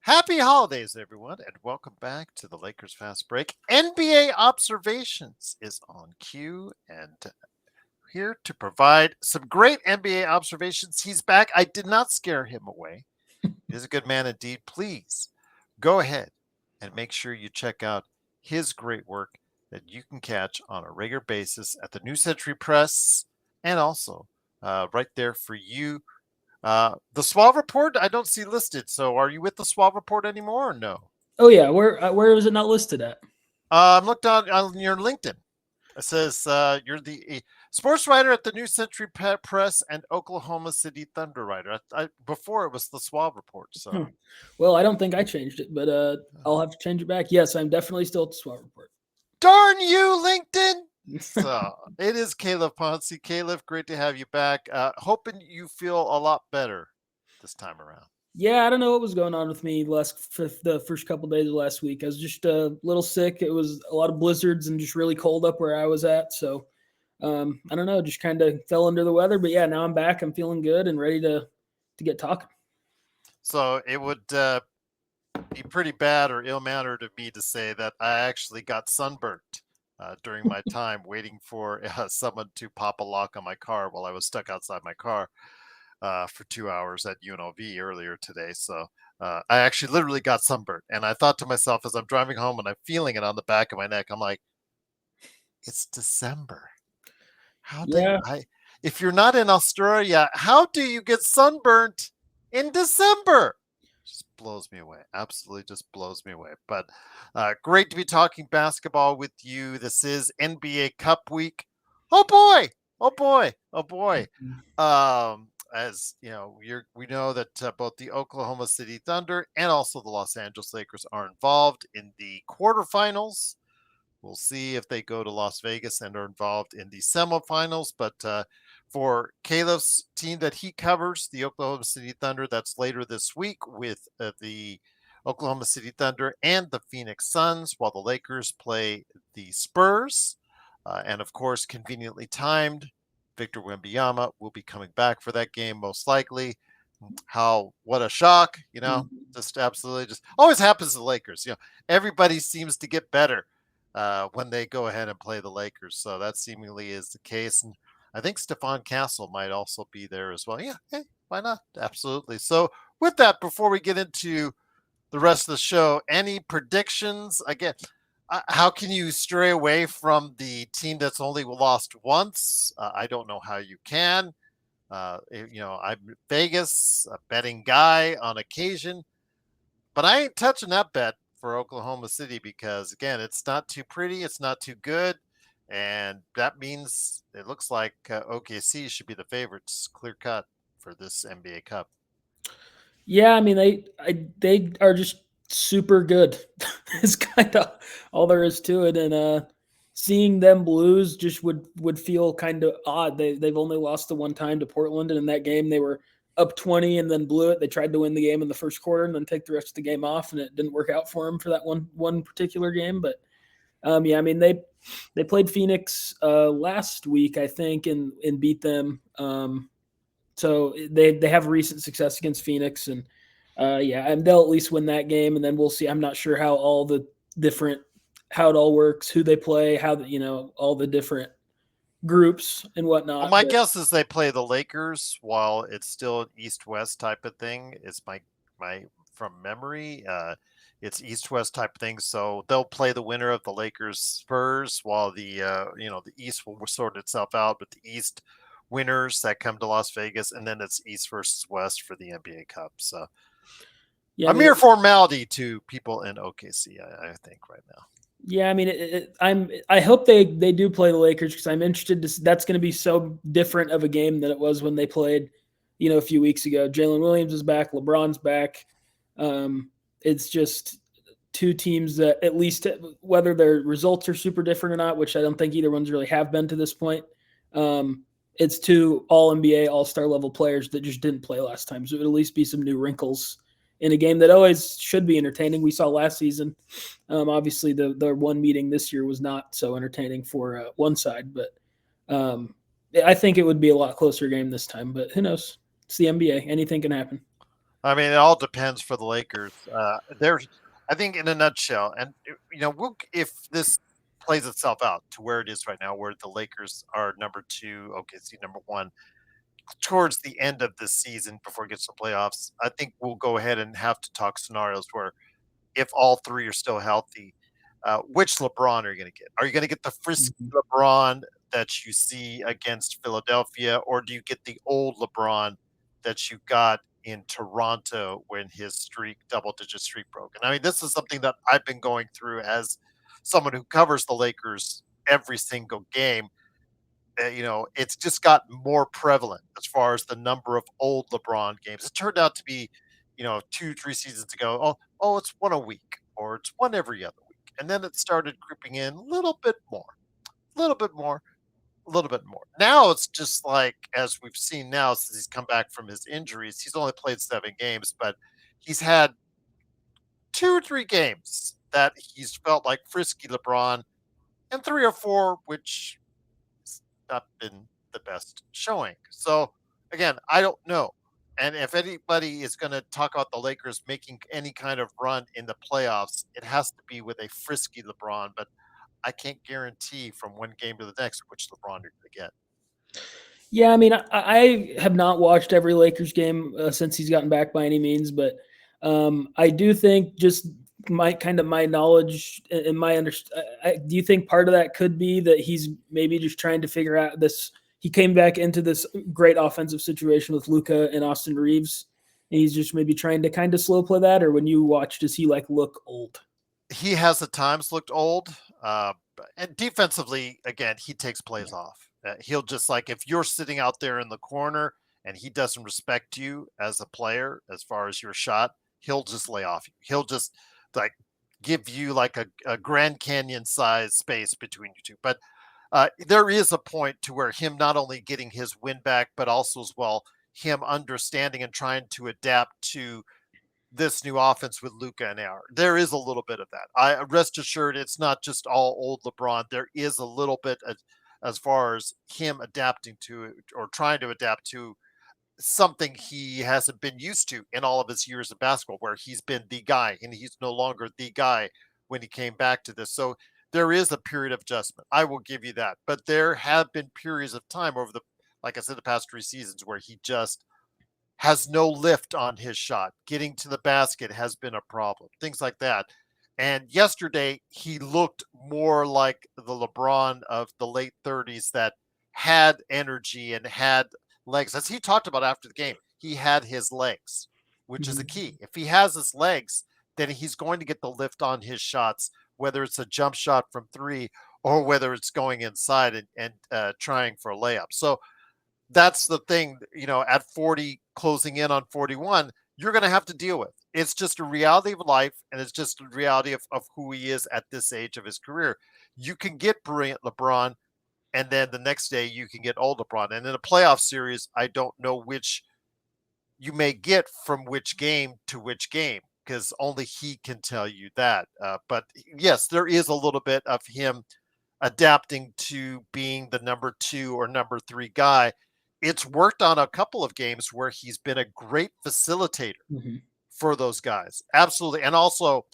Happy holidays, everyone, and welcome back to the Lakers Fast Break. NBA Observations is on cue, and here to provide some great NBA observations. He's back. I did not scare him away. He's a good man indeed. Please go ahead and make sure you check out his great work that you can catch on a regular basis at the New Century Press, and also right there for you. The Suave Report, I don't see listed. So are you with the Suave Report anymore or no? Oh, yeah. Where is it not listed at? I'm looked on your LinkedIn. It says you're the sports writer at the New Century Press and Oklahoma City Thunder writer. Before it was the Suave Report. So, Well, I don't think I changed it, but I'll have to change it back. Yes, I'm definitely still at the Suave Report. Darn you, LinkedIn! So it is Calif Poncy. Calif, great to have you back. Hoping you feel a lot better this time around. Yeah, I don't know what was going on with me the first couple of days of last week. I was just a little sick. It was a lot of blizzards and just really cold up where I was at. So I don't know, just kind of fell under the weather. But yeah, now I'm back. I'm feeling good and ready to get talking. So it would be pretty bad or ill-mannered of me to say that I actually got sunburnt during my time waiting for someone to pop a lock on my car while I was stuck outside my car for 2 hours at UNLV earlier today. So I actually literally got sunburnt. And I thought to myself as I'm driving home and I'm feeling it on the back of my neck, I'm like, it's December. If you're not in Australia, how do you get sunburnt in December? Just blows me away. Absolutely just blows me away. But great to be talking basketball with you. This is NBA Cup week. Oh boy. Oh boy. Oh boy. As you know, we know that both the Oklahoma City Thunder and also the Los Angeles Lakers are involved in the quarterfinals. We'll see if they go to Las Vegas and are involved in the semifinals. But for Calif's team that he covers, the Oklahoma City Thunder, that's later this week with the Oklahoma City Thunder and the Phoenix Suns, while the Lakers play the Spurs. And of course, conveniently timed, Victor Wembanyama will be coming back for that game, most likely. What a shock, just absolutely just always happens to the Lakers. Everybody seems to get better when they go ahead and play the Lakers. So that seemingly is the case. And I think Stephon Castle might also be there as well. Yeah, hey, why not? Absolutely. So with that, before we get into the rest of the show, any predictions? Again, how can you stray away from the team that's only lost once? I don't know how you can. I'm Vegas, a betting guy on occasion, but I ain't touching that bet for Oklahoma City because, again, it's not too pretty. It's not too good. And that means it looks like OKC should be the favorites, clear cut, for this NBA Cup. Yeah, I mean, they are just super good. It's kind of all there is to it. And seeing them lose just would feel kind of odd. They've only lost the one time to Portland, and in that game they were up 20 and then blew it. They tried to win the game in the first quarter and then take the rest of the game off, and it didn't work out for them for that one particular game. But yeah, I mean, they played Phoenix last week, I think, and beat them. So they have recent success against Phoenix, and and they'll at least win that game, and then we'll see. I'm not sure how it all works, who they play, all the different groups and whatnot. Well, my guess is they play the Lakers while it's still an East-West type of thing. It's my from memory. It's East-West type of thing. So they'll play the winner of the Lakers Spurs while the the East will sort itself out with the East winners that come to Las Vegas, and then it's East versus West for the NBA Cup. So a mere formality to people in OKC, I think, right now. Yeah, I mean, I hope they do play the Lakers because I'm interested that's going to be so different of a game than it was when they played, a few weeks ago. Jalen Williams is back, LeBron's back. It's just two teams that, at least whether their results are super different or not, which I don't think either one's really have been to this point, Um, it's two All NBA, All Star level players that just didn't play last time. So it'll at least be some new wrinkles in a game that always should be entertaining. We saw last season. Obviously, the one meeting this year was not so entertaining for one side, but um, I think it would be a lot closer game this time. But who knows? It's the NBA. Anything can happen. I mean, it all depends for the Lakers. There's, I think, in a nutshell, and if this plays itself out to where it is right now, where the Lakers are number two, OKC number one, towards the end of this season before it gets to the playoffs, I think we'll go ahead and have to talk scenarios where if all three are still healthy, which LeBron are you going to get? Are you going to get the frisky Mhm. LeBron that you see against Philadelphia, or do you get the old LeBron that you got in Toronto when his double-digit streak broke? And I mean, this is something that I've been going through as someone who covers the Lakers every single game. It's just gotten more prevalent as far as the number of old LeBron games. It turned out to be, 2, 3 seasons ago, it's one a week or it's one every other week. And then it started creeping in a little bit more, a little bit more, a little bit more. Now it's just like, as we've seen now since he's come back from his injuries, he's only played 7 games, but he's had 2 or 3 games that he's felt like frisky LeBron, and 3 or 4, which not been the best showing. So again, I don't know. And if anybody is going to talk about the Lakers making any kind of run in the playoffs, it has to be with a frisky LeBron. But I can't guarantee from one game to the next which LeBron you're going to get. Yeah, I mean, I have not watched every Lakers game since he's gotten back by any means, but I do think just my knowledge and my understanding. Do you think part of that could be that he's maybe just trying to figure out this? He came back into this great offensive situation with Luka and Austin Reeves, and he's just maybe trying to kind of slow play that. Or when you watch, does he like look old? He has at times looked old. And defensively, again, he takes plays off. He'll just like if you're sitting out there in the corner and he doesn't respect you as a player as far as your shot, he'll just lay off you. He'll just like give you like a Grand Canyon size space between you two. But there is a point to where him not only getting his win back, but also as well him understanding and trying to adapt to this new offense with Luca and AR. There is a little bit of that. I rest assured it's not just all old LeBron. There is a little bit as far as him adapting to it or trying to adapt to something he hasn't been used to in all of his years of basketball, where he's been the guy and he's no longer the guy when he came back to this. So there is a period of adjustment. I will give you that. But there have been periods of time over like I said, the past 3 seasons where he just has no lift on his shot. Getting to the basket has been a problem, things like that. And yesterday, he looked more like the LeBron of the late 30s that had energy and had legs. As he talked about after the game, he had his legs, which is the Mhm. key. If he has his legs, then he's going to get the lift on his shots, whether it's a jump shot from three or whether it's going inside and trying for a layup. So that's the thing, at 40, closing in on 41, you're going to have to deal with. It's just a reality of life, and it's just a reality of who he is at this age of his career. You can get brilliant LeBron, and then the next day you can get old LeBron. And in a playoff series, I don't know which you may get from which game to which game because only he can tell you that. But yes, there is a little bit of him adapting to being the number 2 or number 3 guy. It's worked on a couple of games where he's been a great facilitator Mhm. for those guys. Absolutely. And also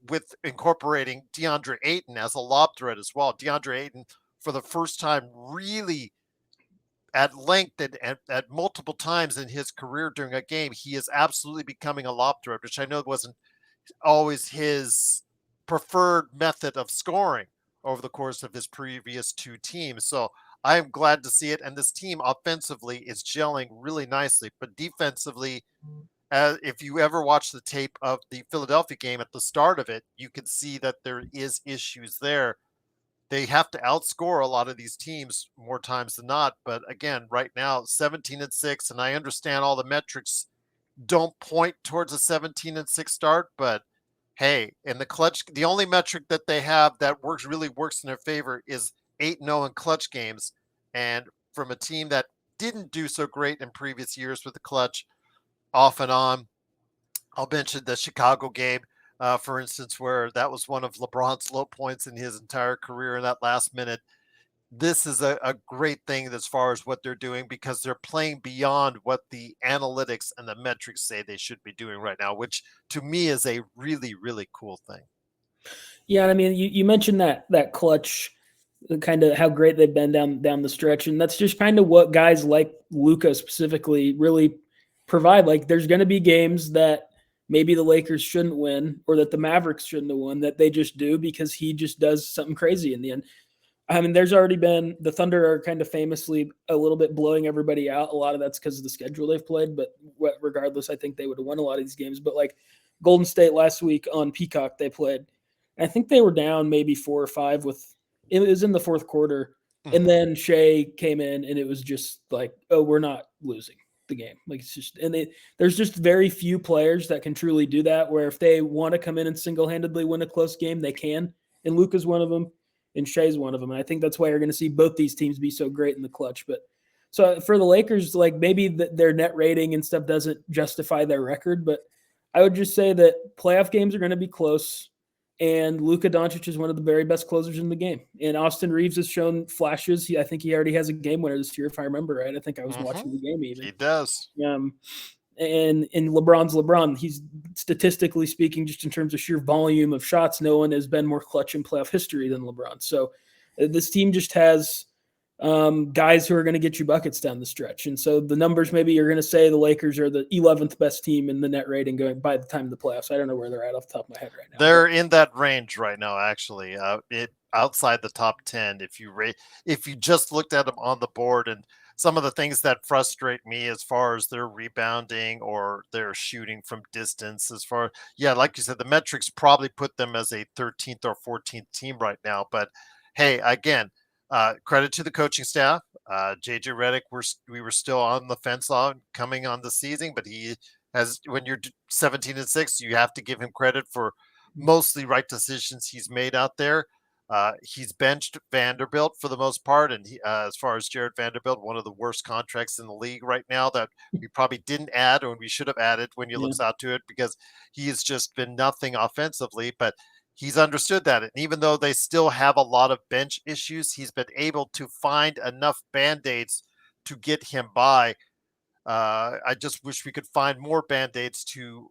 with incorporating DeAndre Ayton as a lob threat as well. DeAndre Ayton, for the first time, really at length and at multiple times in his career during a game, he is absolutely becoming a lob threat, which I know wasn't always his preferred method of scoring over the course of his previous 2 teams. So I am glad to see it. And this team offensively is gelling really nicely, but defensively, if you ever watch the tape of the Philadelphia game at the start of it, you can see that there is issues there. They have to outscore a lot of these teams more times than not. But again, right now, 17-6, and I understand all the metrics don't point towards a 17-6 start, but hey, in the clutch, the only metric that they have that really works in their favor is 8-0 in clutch games. and from a team that didn't do so great in previous years with the clutch off and on. I'll mention the Chicago game, for instance, where that was one of LeBron's low points in his entire career in that last minute. This is a great thing as far as what they're doing because they're playing beyond what the analytics and the metrics say they should be doing right now, which to me is a really, really cool thing. Yeah, I mean, you mentioned that clutch, kind of how great they've been down the stretch, and that's just kind of what guys like Luka specifically really provide. Like, there's going to be games that maybe the Lakers shouldn't win, or that the Mavericks shouldn't have won, that they just do because he just does something crazy in the end. I mean, there's already been the Thunder are kind of famously a little bit blowing everybody out. A lot of that's because of the schedule they've played, but regardless, I think they would have won a lot of these games. But like Golden State last week on Peacock, they played. I think they were down maybe 4 or 5 with it was in the fourth quarter, and Mhm. then Shea came in, and it was just like, oh, we're not losing the game. Like it's just, and there's just very few players that can truly do that. Where if they want to come in and single handedly win a close game, they can. And Luka's one of them and Shea's one of them. And I think that's why you're going to see both these teams be so great in the clutch. But so for the Lakers, like maybe their net rating and stuff doesn't justify their record, but I would just say that playoff games are going to be close. And Luka Doncic is one of the very best closers in the game. And Austin Reeves has shown flashes. I think he already has a game winner this year, if I remember right. I think I was watching the game even. He does. Um, and LeBron's LeBron. He's statistically speaking, just in terms of sheer volume of shots, no one has been more clutch in playoff history than LeBron. So this team just has guys who are going to get you buckets down the stretch. And so the numbers, maybe you're going to say the Lakers are the 11th best team in the net rating going by the time of the playoffs. I don't know where they're at off the top of my head right now. They're in that range right now, actually. It outside the top 10. If you just looked at them on the board, and some of the things that frustrate me as far as their rebounding or their shooting from distance, as far yeah, like you said, the metrics probably put them as a 13th or 14th team right now. But hey, again, credit to the coaching staff. JJ Redick, we were still on the fence on coming on the season, but he has when you're 17-6, you have to give him credit for mostly right decisions he's made out there. He's benched Vanderbilt for the most part, and as far as Jared Vanderbilt, one of the worst contracts in the league right now that we probably didn't add or we should have added when you Yeah. look out to it because he has just been nothing offensively. But he's understood that, and even though they still have a lot of bench issues, he's been able to find enough band-aids to get him by. I just wish we could find more band-aids to,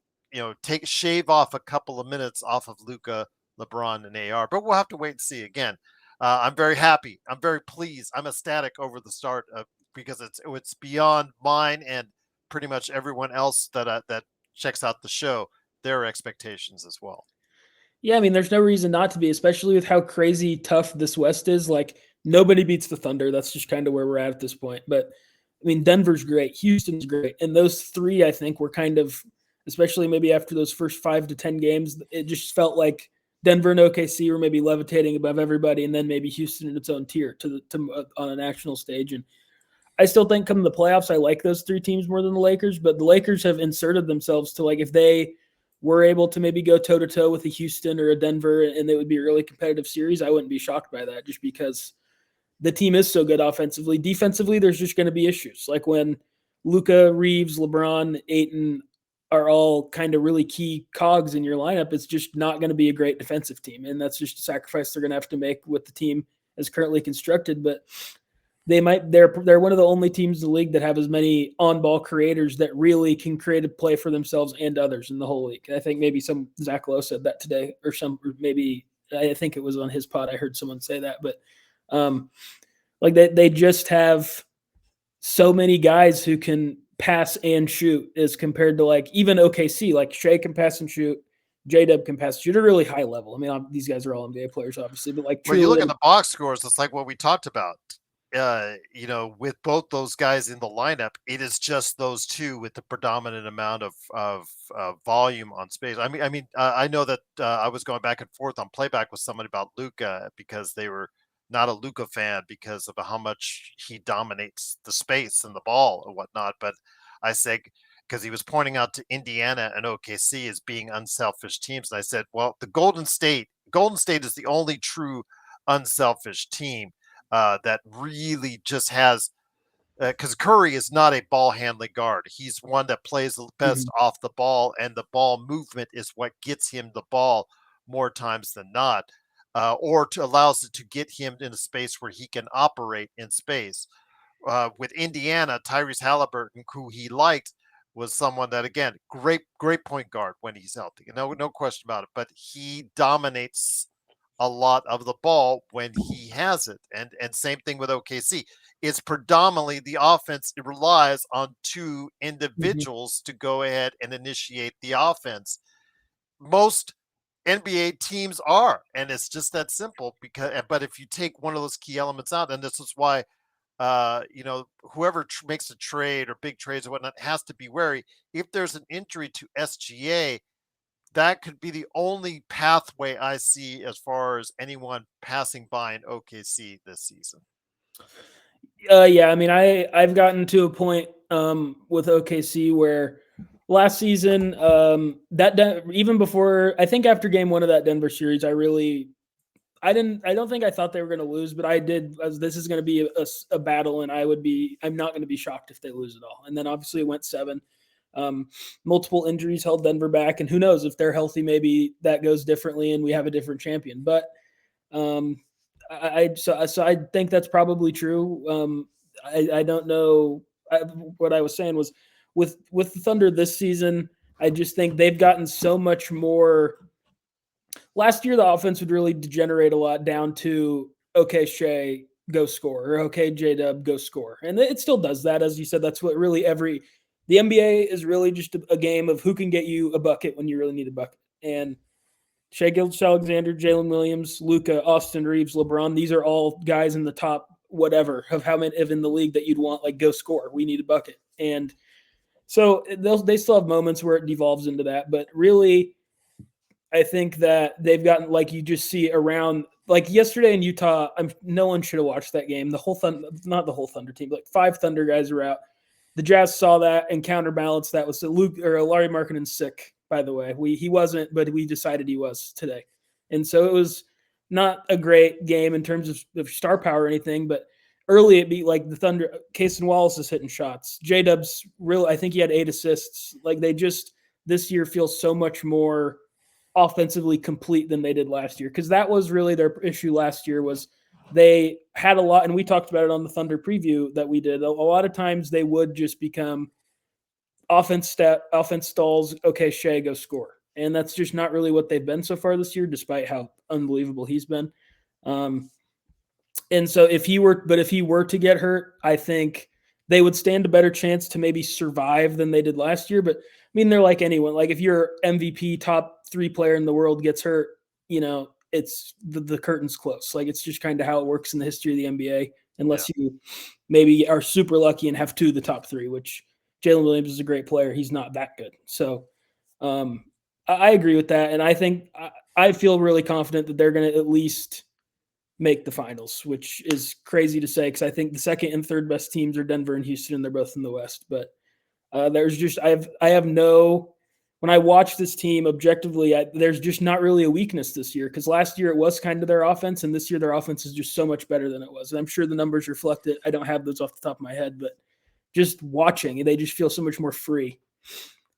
shave off a couple of minutes off of Luca, LeBron, and AR. But we'll have to wait and see. Again, I'm very happy. I'm very pleased. I'm ecstatic over the start of because it's beyond mine and pretty much everyone else that checks out the show their expectations as well. Yeah, I mean, there's no reason not to be, especially with how crazy tough this West is. Like, nobody beats the Thunder. That's just kind of where we're at this point. But I mean, Denver's great, Houston's great, and those three, I think, were kind of, especially maybe after those first 5 to 10 games, it just felt like Denver and OKC were maybe levitating above everybody, and then maybe Houston in its own tier on a national stage. And I still think come the playoffs, I like those three teams more than the Lakers, but the Lakers have inserted themselves to like if they were able to maybe go toe to toe with a Houston or a Denver and it would be a really competitive series, I wouldn't be shocked by that just because the team is so good offensively. Defensively, there's just going to be issues. Like when Luka, Reeves, LeBron, Aiton are all kind of really key cogs in your lineup, it's just not going to be a great defensive team. And that's just a sacrifice they're going to have to make with the team as currently constructed. But they're one of the only teams in the league that have as many on-ball creators that really can create a play for themselves and others in the whole league. I think maybe some Zach Lowe said that today, or maybe I think it was on his pod. I heard someone say that, but like they just have so many guys who can pass and shoot as compared to like even OKC. Like Shea can pass and shoot. J-Dub can pass and shoot at a really high level. I mean, these guys are all NBA players, obviously, but like When you truly, look at the box scores, it's like what we talked about. With both those guys in the lineup, it is just those two with the predominant amount of volume on space. I know that I was going back and forth on playback with somebody about Luca because they were not a Luca fan because of how much he dominates the space and the ball and whatnot. But I said because he was pointing out to Indiana and OKC as being unselfish teams, and I said, well, Golden State is the only true unselfish team that really just has because Curry is not a ball handling guard. He's one that plays the best Mhm. off the ball, and the ball movement is what gets him the ball more times than not, or to allows it to get him in a space where he can operate in space. With Indiana, Tyrese Halliburton, who he liked, was someone that again, great point guard when he's healthy. No question about it. But he dominates a lot of the ball when he has it. And same thing with OKC. It's predominantly the offense. It relies on two Mhm. individuals to go ahead and initiate the offense. Most NBA teams are, and it's just that simple. But if you take one of those key elements out, and this is why whoever makes a trade or big trades or whatnot has to be wary. If there's an injury to SGA, that could be the only pathway I see as far as anyone passing by in OKC this season. Yeah, I mean, I've gotten to a point with OKC where last season, even before, I think after game one of that Denver series, I don't think I thought they were going to lose, but I did. As this is going to be a battle, and I'm not going to be shocked if they lose at all. And then obviously it went seven. Um, Multiple injuries held Denver back, and who knows if they're healthy, maybe that goes differently, and we have a different champion. But um, so I think that's probably true. I don't know. What I was saying was with the Thunder this season, I just think they've gotten so much more. Last year, the offense would really degenerate a lot down to okay, Shea, go score, or okay, J Dub, go score, and it still does that. As you said, that's what really the NBA is really just a game of who can get you a bucket when you really need a bucket. And Shea Gilgeous-Alexander, Jalen Williams, Luka, Austin Reeves, LeBron. These are all guys in the top whatever of how many of in the league that you'd want like go score. We need a bucket, and so they still have moments where it devolves into that. But really, I think that they've gotten like you just see around like yesterday in Utah. No one should have watched that game. The whole not the whole Thunder team, but like five Thunder guys are out. The Jazz saw that and counterbalanced that with Luke or Larry Markkinen sick. By the way, he wasn't, but we decided he was today, and so it was not a great game in terms of star power or anything. But early it beat like the Thunder. Cason Wallace is hitting shots. J Dub's real. I think he had 8 assists. Like they just this year feels so much more offensively complete than they did last year because that was really their issue last year was they had a lot, and we talked about it on the Thunder preview that we did. A lot of times they would just become offense stalls. Okay, Shea, go score, and that's just not really what they've been so far this year, despite how unbelievable he's been. Um, and so if he were to get hurt, I think they would stand a better chance to maybe survive than they did last year. But I mean, they're like anyone. Like if your MVP top 3 player in the world gets hurt, it's the curtain's close. Like it's just kind of how it works in the history of the NBA, Yeah. unless you maybe are super lucky and have 2 of the top 3, which Jalen Williams is a great player. He's not that good. So I agree with that. And I think I feel really confident that they're going to at least make the finals, which is crazy to say because I think the second and third best teams are Denver and Houston, and they're both in the West. But there's just I have no when I watch this team objectively, there's just not really a weakness this year because last year it was kind of their offense, and this year their offense is just so much better than it was. And I'm sure the numbers reflect it. I don't have those off the top of my head, but just watching, they just feel so much more free.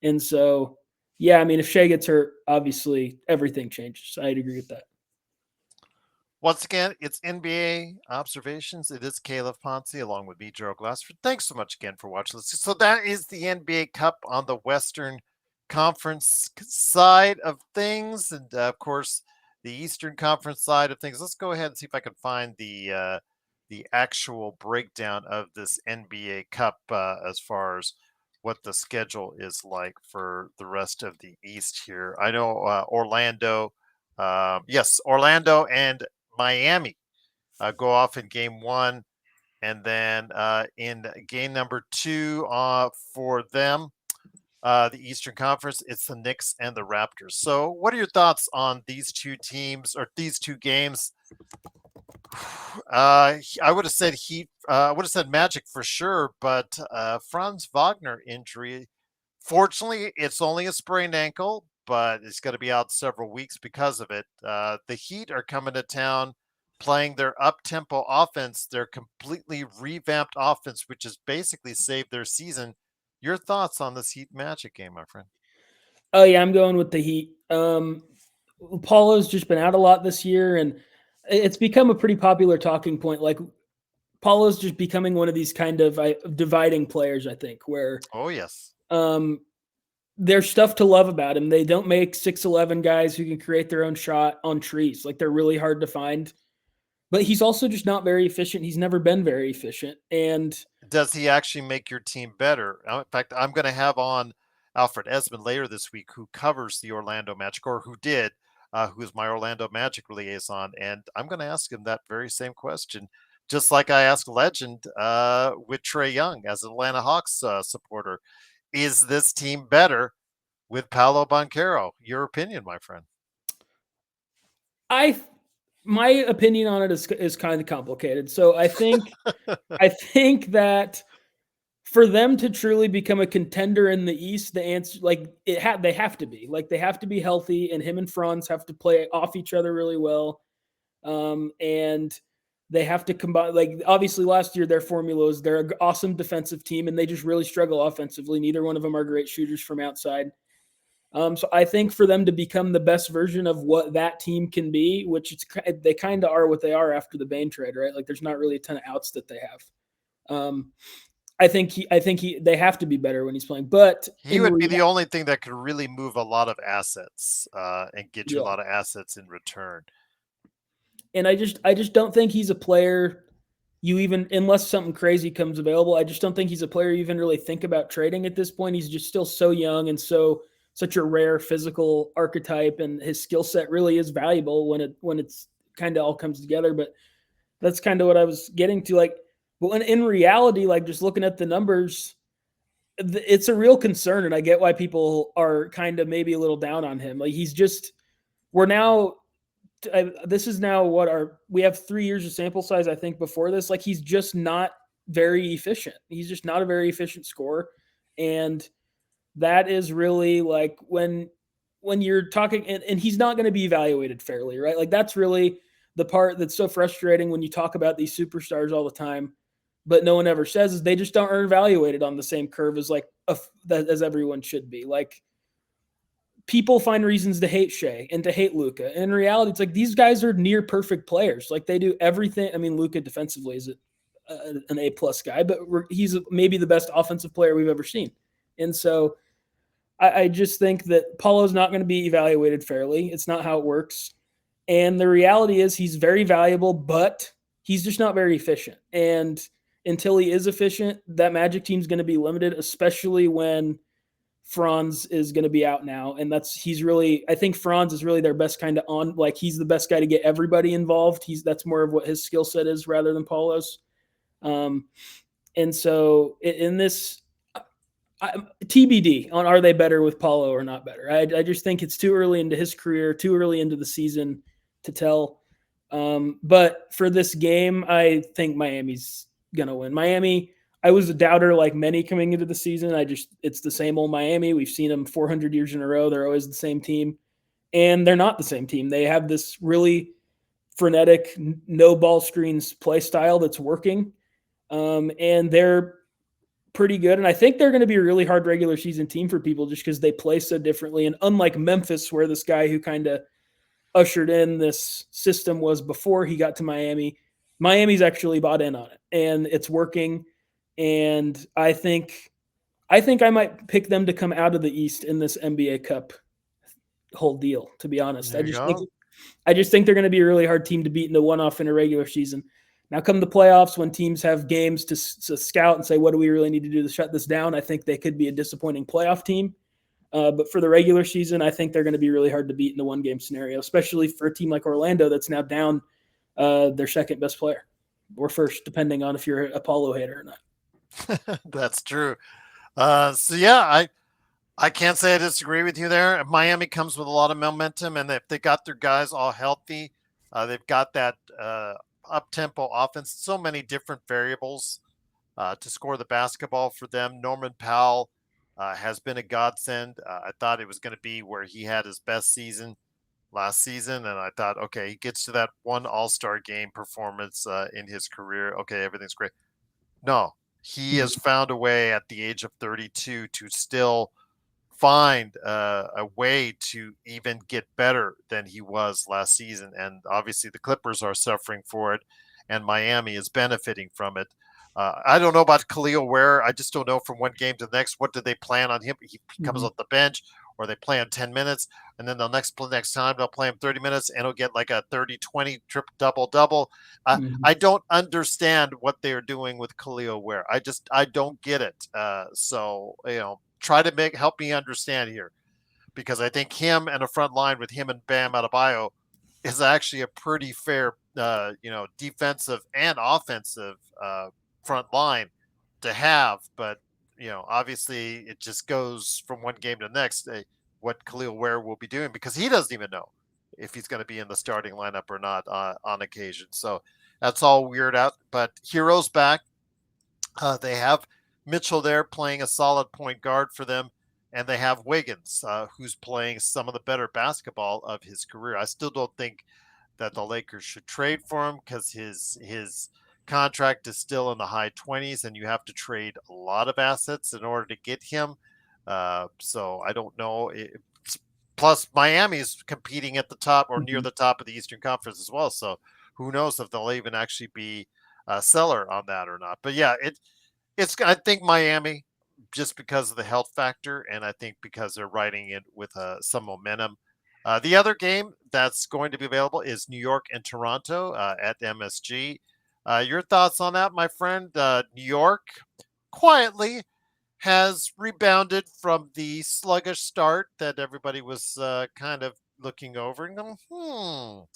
And so, yeah, I mean, if Shea gets hurt, obviously everything changes. I'd agree with that. Once again, it's NBA observations. It is Calif Poncy along with me, Gerald Glassford. Thanks so much again for watching this. So that is the NBA Cup on the Western Conference side of things, and of course the Eastern Conference side of things. Let's go ahead and see if I can find the actual breakdown of this NBA Cup as far as what the schedule is like for the rest of the East here. I know Orlando. Yes, Orlando and Miami go off in game one. And then in game number two for them, the Eastern Conference, it's the Knicks and the Raptors. So, what are your thoughts on these two teams or these two games? I would have said Heat. I would have said Magic for sure, but Franz Wagner injury. Fortunately, it's only a sprained ankle, but it's going to be out several weeks because of it. The Heat are coming to town playing their up-tempo offense, their completely revamped offense, which has basically saved their season. Your thoughts on this Heat Magic game, my friend? Oh yeah, I'm going with the Heat. Paulo's just been out a lot this year, and it's become a pretty popular talking point. Like Paulo's just becoming one of these kind of dividing players. I think where Oh, yes. um, there's stuff to love about him. They don't make 6'11" guys who can create their own shot on trees. Like they're really hard to find. But he's also just not very efficient. He's never been very efficient. And Does he actually make your team better? In fact, I'm going to have on Alfred Esmond later this week, who covers the Orlando Magic, or who did, who is my Orlando Magic liaison, and I'm going to ask him that very same question, just like I asked Legend with Trae Young as an Atlanta Hawks supporter. Is this team better with Paolo Banchero? Your opinion, my friend. I my opinion on it is kind of complicated. So I think that for them to truly become a contender in the East, the answer they have to be healthy, and him and Franz have to play off each other really well, and they have to combine. Like obviously, last year their formula is they're an awesome defensive team, and they just really struggle offensively. Neither one of them are great shooters from outside. So I think for them to become the best version of what that team can be, they kind of are what they are after the Bane trade, right? Like there's not really a ton of outs that they have. They have to be better when he's playing. But He would be the only thing that could really move a lot of assets and get you a yeah, lot of assets in return. and I just don't think he's a player you even unless something crazy comes available. I just don't think he's a player you even really think about trading at this point. He's just still so young and such a rare physical archetype, and his skill set really is valuable when it's kind of all comes together. But that's kind of what I was getting to. Like, but when in reality, like just looking at the numbers, it's a real concern, and I get why people are kind of maybe a little down on him. Like he's just we're now this is now what we have 3 years of sample size. I think before this, like he's just not very efficient. He's just not a very efficient scorer, and that is really like when you're talking, and he's not going to be evaluated fairly, right? Like that's really the part that's so frustrating when you talk about these superstars all the time, but no one ever says is they just aren't evaluated on the same curve as as everyone should be. Like people find reasons to hate Shea and to hate Luka. And in reality, it's like these guys are near perfect players. Like they do everything. I mean, Luka defensively is an A+ guy, but he's maybe the best offensive player we've ever seen. And so I just think that Paulo's not going to be evaluated fairly. It's not how it works. And the reality is he's very valuable, but he's just not very efficient. And until he is efficient, that Magic team's going to be limited, especially when Franz is going to be out now. And I think Franz is really their best kind of like he's the best guy to get everybody involved. That's more of what his skill set is rather than Paulo's. And so in this, TBD on are they better with Paulo or not better. I just think it's too early into his career, too early into the season to tell. But for this game, I think Miami's gonna win. Miami, I was a doubter like many coming into the season. It's the same old Miami. We've seen them 400 years in a row. They're always the same team, and they're not the same team. They have this really frenetic, no ball screens play style that's working, and they're pretty good. And I think they're going to be a really hard regular season team for people just because they play so differently. And unlike Memphis, where this guy who kind of ushered in this system was before he got to Miami, Miami's actually bought in on it and it's working. And I think I might pick them to come out of the East in this NBA Cup whole deal, to be honest. There you go. I just think they're going to be a really hard team to beat in the one-off in a regular season. Now, come the playoffs, when teams have games to scout and say, what do we really need to do to shut this down? I think they could be a disappointing playoff team. But for the regular season, I think they're going to be really hard to beat in the one-game scenario, especially for a team like Orlando that's now down their second best player or first, depending on if you're an Apollo hater or not. That's true. So yeah, I can't say I disagree with you there. Miami comes with a lot of momentum, and if they got their guys all healthy, they've got that up-tempo offense. So many different variables to score the basketball for them. Norman Powell has been a godsend. I thought it was going to be where he had his best season last season, and I thought, okay, he gets to that one All-Star game performance in his career. Okay, everything's great. No, he has found a way at the age of 32 to still find a way to even get better than he was last season. And obviously, the Clippers are suffering for it, and Miami is benefiting from it. I don't know about Khalil Ware. I just don't know from one game to the next. What do they plan on him? He comes Mhm. off the bench, or they play him 10 minutes, and then the next time they'll play him 30 minutes, and he'll get like a 30-20 trip double double. Mhm. I don't understand what they are doing with Khalil Ware. I don't get it. So try to help me understand here, because I think him and a front line with him and Bam Adebayo is actually a pretty fair, defensive and offensive front line to have. But obviously, it just goes from one game to the next. What Khalil Ware will be doing, because he doesn't even know if he's going to be in the starting lineup or not on occasion. So that's all weird out. But Hero's back. They have Mitchell there playing a solid point guard for them, and they have Wiggins, who's playing some of the better basketball of his career. I still don't think that the Lakers should trade for him, because his contract is still in the high 20s, and you have to trade a lot of assets in order to get him. So I don't know. Plus, Miami's competing at the top or near Mhm. the top of the Eastern Conference as well. So who knows if they'll even actually be a seller on that or not. But yeah, it's I think Miami, just because of the health factor, and I think because they're riding it with some momentum. The other game that's going to be available is New York and Toronto at MSG. Your thoughts on that, my friend? New York quietly has rebounded from the sluggish start that everybody was kind of looking over and going,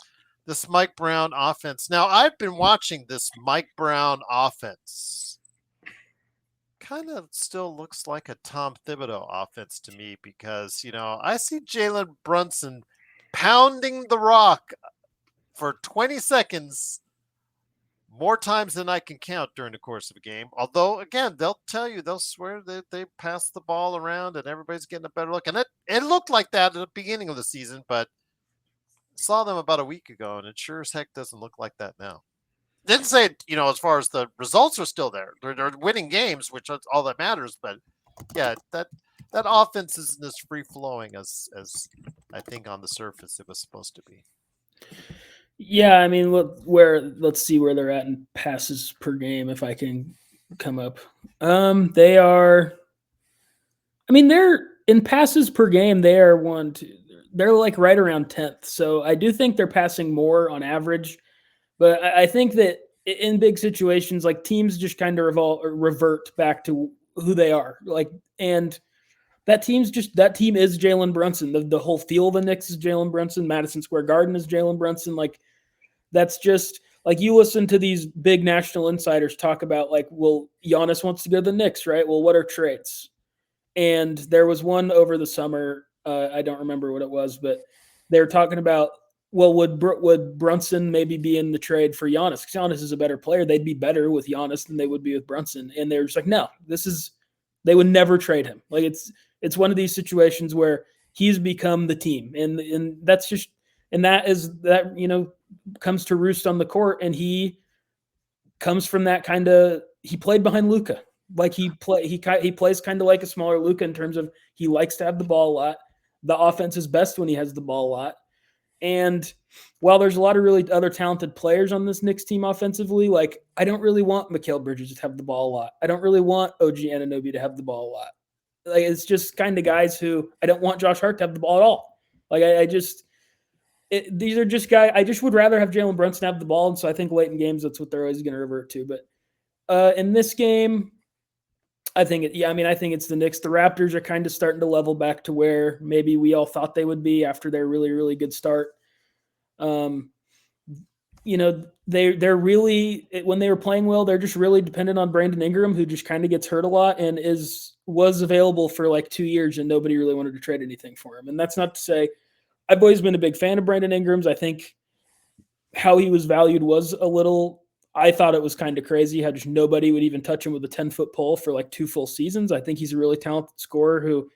this Mike Brown offense. Now, I've been watching this Mike Brown offense. Kind of still looks like a Tom Thibodeau offense to me, because, I see Jalen Brunson pounding the rock for 20 seconds more times than I can count during the course of a game. Although, again, they'll swear that they pass the ball around and everybody's getting a better look. And it looked like that at the beginning of the season, but saw them about a week ago, and it sure as heck doesn't look like that now. Didn't say, as far as the results are still there. They're winning games, which is all that matters. But yeah, that offense isn't as free flowing as I think on the surface it was supposed to be. Yeah, I mean, let's see where they're at in passes per game if I can come up. They are. I mean, they're in passes per game. They are one, two. They're like right around 10th. So I do think they're passing more on average. But I think that in big situations, like teams just kind of revert back to who they are. Like, and that team is Jalen Brunson. The whole feel of the Knicks is Jalen Brunson. Madison Square Garden is Jalen Brunson. Like, that's just like you listen to these big national insiders talk about, like, well, Giannis wants to go to the Knicks, right? Well, what are trades? And there was one over the summer. I don't remember what it was, but they were talking about, well, would Brunson maybe be in the trade for Giannis? Because Giannis is a better player. They'd be better with Giannis than they would be with Brunson. And they were just like, no, they would never trade him. Like, it's one of these situations where he's become the team, and that's just, and that comes to roost on the court, and he comes from that kind of, he played behind Luka. Like, he plays kind of like a smaller Luka in terms of he likes to have the ball a lot. The offense is best when he has the ball a lot. And while there's a lot of really other talented players on this Knicks team offensively, like, I don't really want Mikal Bridges to have the ball a lot. I don't really want OG Anunoby to have the ball a lot. Like, it's just kind of guys who, I don't want Josh Hart to have the ball at all. Like, these are just guys. I just would rather have Jalen Brunson have the ball, and so I think late in games that's what they're always going to revert to. But in this game, I think I think it's the Knicks. The Raptors are kind of starting to level back to where maybe we all thought they would be after their really, really good start. Um, they're really, when they were playing well, they're just really dependent on Brandon Ingram, who just kind of gets hurt a lot and was available for like 2 years, and nobody really wanted to trade anything for him. And that's not to say I've always been a big fan of Brandon Ingram's. I think how he was valued was a little, I thought it was kind of crazy how just nobody would even touch him with a 10-foot pole for like 2 full seasons. I think he's a really talented scorer who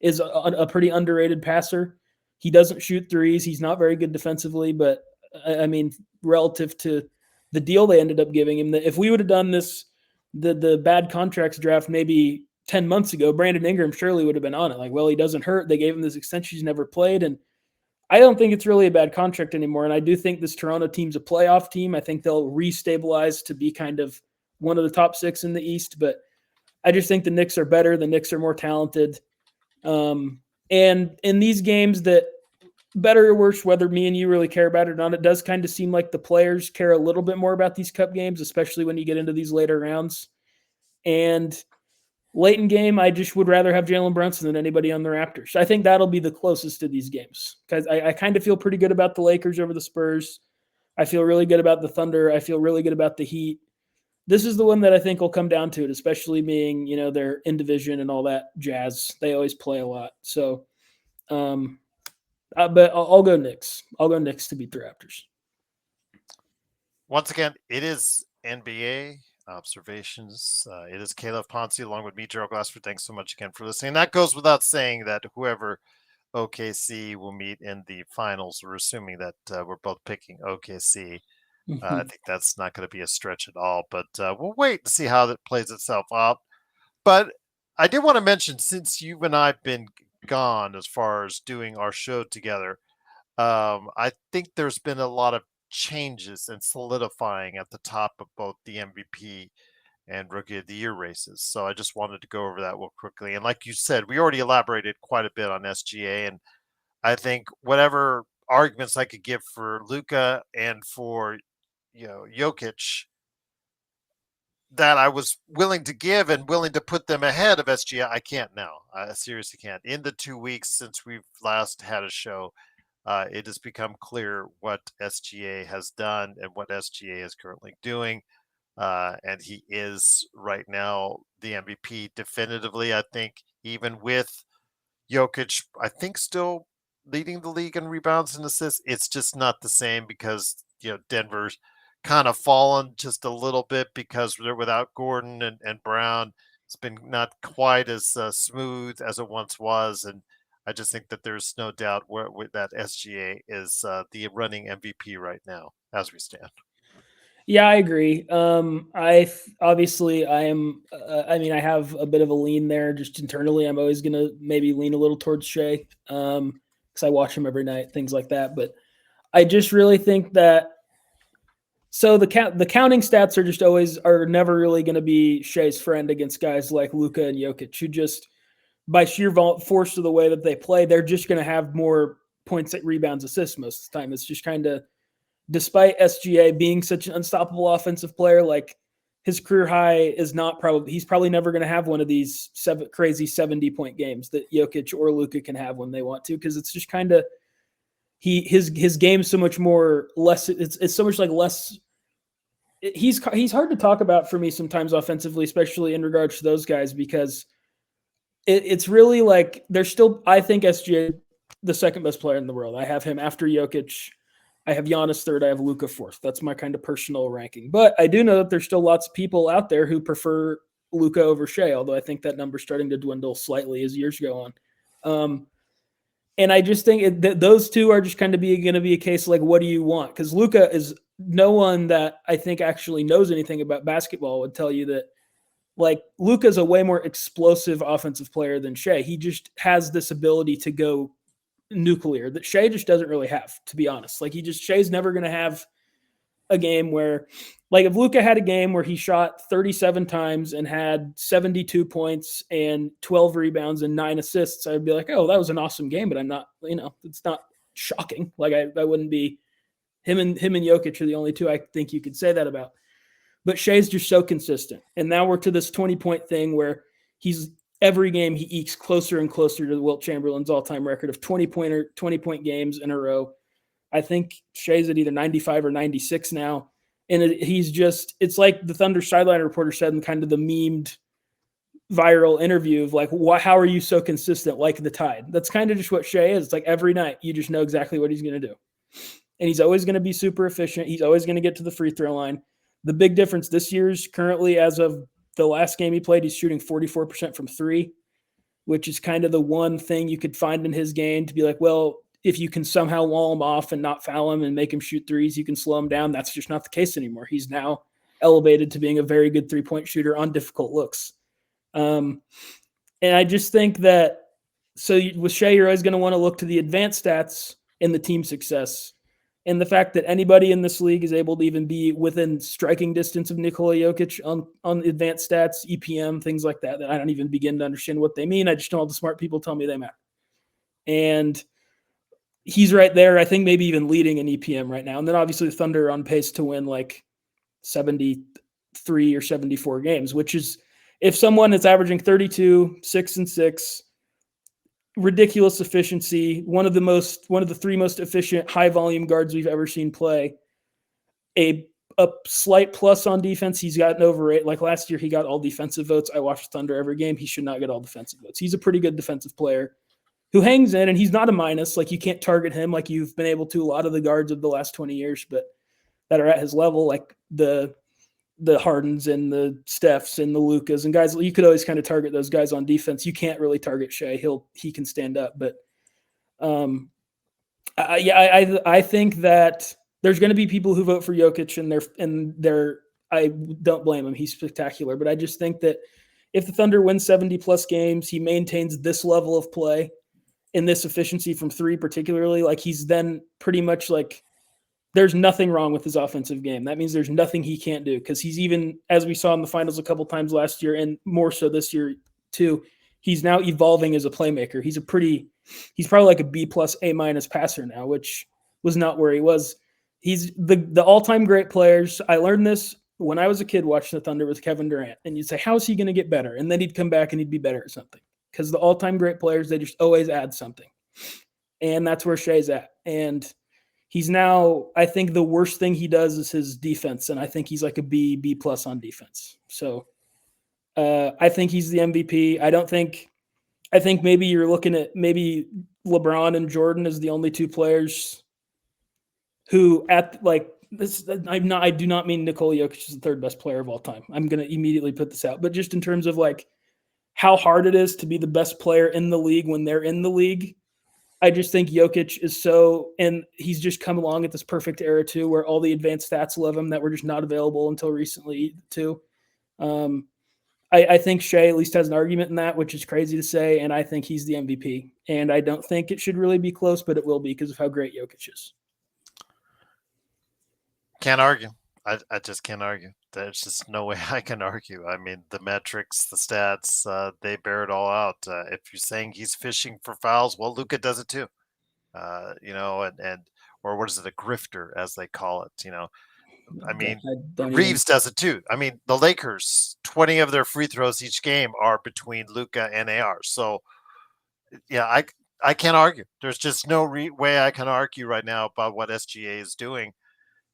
is a pretty underrated passer. He doesn't shoot threes. He's not very good defensively, but I mean, relative to the deal they ended up giving him, that if we would have done this, the bad contracts draft maybe 10 months ago, Brandon Ingram surely would have been on it. Like, well, he doesn't hurt. They gave him this extension. He's never played. And I don't think it's really a bad contract anymore. And I do think this Toronto team's a playoff team. I think they'll restabilize to be kind of one of the top 6 in the East. But I just think the Knicks are better. The Knicks are more talented. And in these games that, better or worse, whether me and you really care about it or not, it does kind of seem like the players care a little bit more about these cup games, especially when you get into these later rounds. And late in game, I just would rather have Jalen Brunson than anybody on the Raptors. I think that'll be the closest to these games because I kind of feel pretty good about the Lakers over the Spurs. I feel really good about the Thunder. I feel really good about the Heat. This is the one that I think will come down to it, especially being, they're in division and all that jazz. They always play a lot. So, but I'll go Knicks. I'll go Knicks to beat the Raptors. Once again, it is NBA observations. It is Calif Poncy along with me, Gerald Glassford. Thanks so much again for listening. That goes without saying that whoever OKC will meet in the finals, we're assuming that we're both picking OKC. I think that's not going to be a stretch at all, but we'll wait to see how that plays itself out. But I did want to mention, since you and I have been gone as far as doing our show together, I think there's been a lot of changes and solidifying at the top of both the MVP and Rookie of the Year races. So I just wanted to go over that real quickly. And like you said, we already elaborated quite a bit on SGA, and I think whatever arguments I could give for Luka and for Jokic, that I was willing to give and willing to put them ahead of SGA, I can't now. I seriously can't. In the 2 weeks since we've last had a show, it has become clear what SGA has done and what SGA is currently doing. And he is right now the MVP definitively. I think even with Jokic, I think still leading the league in rebounds and assists, it's just not the same because, Denver's kind of fallen just a little bit because they're without Gordon and Brown. It's been not quite as smooth as it once was. And I just think that there's no doubt that SGA is the running MVP right now as we stand. Yeah, I agree. Obviously I am. I have a bit of a lean there just internally. I'm always gonna maybe lean a little towards Shea because I watch him every night, things like that. But I just really think that. So the counting stats are never really going to be Shea's friend against guys like Luka and Jokic, who just by sheer force of the way that they play, they're just going to have more points, rebounds, assists most of the time. It's just kind of, despite SGA being such an unstoppable offensive player, like his career high is not he's probably never going to have one of these crazy 70-point games that Jokic or Luka can have when they want to, because it's just kind of, his game's so much more less. It's so much like less. He's hard to talk about for me sometimes offensively, especially in regards to those guys, because it's really like there's still, I think SGA the second best player in the world. I have him after Jokic. I have Giannis third. I have Luka fourth. That's my kind of personal ranking. But I do know that there's still lots of people out there who prefer Luka over Shea, although I think that number's starting to dwindle slightly as years go on. And I just think that those two are just kind of going to be a case of like, what do you want? Because Luka is no one that I think actually knows anything about basketball would tell you that, like, Luka is a way more explosive offensive player than Shea. He just has this ability to go nuclear that Shea just doesn't really have, to be honest. Like, Shea's never going to have a game where, like, if Luka had a game where he shot 37 times and had 72 points and 12 rebounds and 9 assists, I'd be like, oh, that was an awesome game, but I'm not, it's not shocking. Like, I wouldn't be, him and Jokic are the only two I think you could say that about. But Shea's just so consistent. And now we're to this 20-point thing where every game he ekes closer and closer to Wilt Chamberlain's all-time record of 20-point games in a row. I think Shea's at either 95 or 96 now. And it's like the Thunder sideline reporter said in kind of the memed viral interview of like, how are you so consistent like the Tide? That's kind of just what Shea is. It's like every night you just know exactly what he's going to do. And he's always going to be super efficient. He's always going to get to the free throw line. The big difference this year's currently, as of the last game he played, he's shooting 44% from three, which is kind of the one thing you could find in his game to be like, well, if you can somehow wall him off and not foul him and make him shoot threes, you can slow him down. That's just not the case anymore. He's now elevated to being a very good 3-point shooter on difficult looks. And I just think that, so with Shea, you're always going to want to look to the advanced stats and the team success. And the fact that anybody in this league is able to even be within striking distance of Nikola Jokic on advanced stats, EPM, things like that I don't even begin to understand what they mean. I just know all the smart people tell me they matter. And he's right there, I think maybe even leading in EPM right now. And then obviously the Thunder are on pace to win like 73 or 74 games, which is, if someone is averaging 32, 6-6, ridiculous efficiency, one of the three most efficient high volume guards we've ever seen play, a slight plus on defense. He's gotten over it. Like last year, he got all defensive votes. I watched Thunder every game. He should not get all defensive votes. He's a pretty good defensive player who hangs in, and he's not a minus. Like, you can't target him like you've been able to a lot of the guards of the last 20 years, but that are at his level, like the Hardens and the Stephs and the Lucas and guys. You could always kind of target those guys on defense. You can't really target Shea. He can stand up, but I think that there's going to be people who vote for Jokic, and I don't blame him. He's spectacular, but I just think that if the Thunder win 70 plus games, he maintains this level of play and this efficiency from three, particularly, like, he's then pretty much like, there's nothing wrong with his offensive game. That means there's nothing he can't do, because he's, even as we saw in the finals a couple times last year and more so this year too, he's now evolving as a playmaker. He's probably like a B plus A minus passer now, which was not where he was. He's the all-time great players. I learned this when I was a kid watching the Thunder with Kevin Durant, and you'd say, how is he going to get better? And then he'd come back and he'd be better at something, because the all-time great players, they just always add something. And that's where Shea's at. And he's now, I think the worst thing he does is his defense. And I think he's like a B plus on defense. So I think he's the MVP. I think maybe you're looking at maybe LeBron and Jordan as the only two players who at like this. I do not mean Nikola Jokic is the third best player of all time. I'm going to immediately put this out, but just in terms of like how hard it is to be the best player in the league when they're in the league, I just think Jokic is and he's just come along at this perfect era too, where all the advanced stats love him that were just not available until recently too. I think Shea at least has an argument in that, which is crazy to say, and I think he's the MVP. And I don't think it should really be close, but it will be because of how great Jokic is. Can't argue. I just can't argue. There's just no way I can argue. I mean, the metrics, the stats, they bear it all out. If you're saying he's fishing for fouls, well, Luka does it too. Or what is it, a grifter, as they call it, I mean, Reeves does it too. I mean, the Lakers, 20 of their free throws each game are between Luka and AR. So, yeah, I can't argue. There's just no way I can argue right now about what SGA is doing.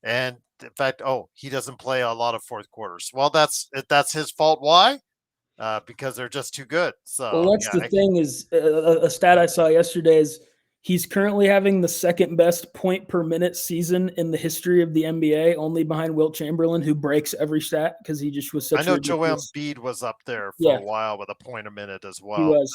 And in fact, he doesn't play a lot of fourth quarters. Well, that's his fault. Why? Because they're just too good. So, that's the thing is a stat I saw yesterday is he's currently having the second best point per minute season in the history of the NBA, only behind Wilt Chamberlain, who breaks every stat because he just was such. I know Joel Embiid was up there for a while with a point a minute as well. He was.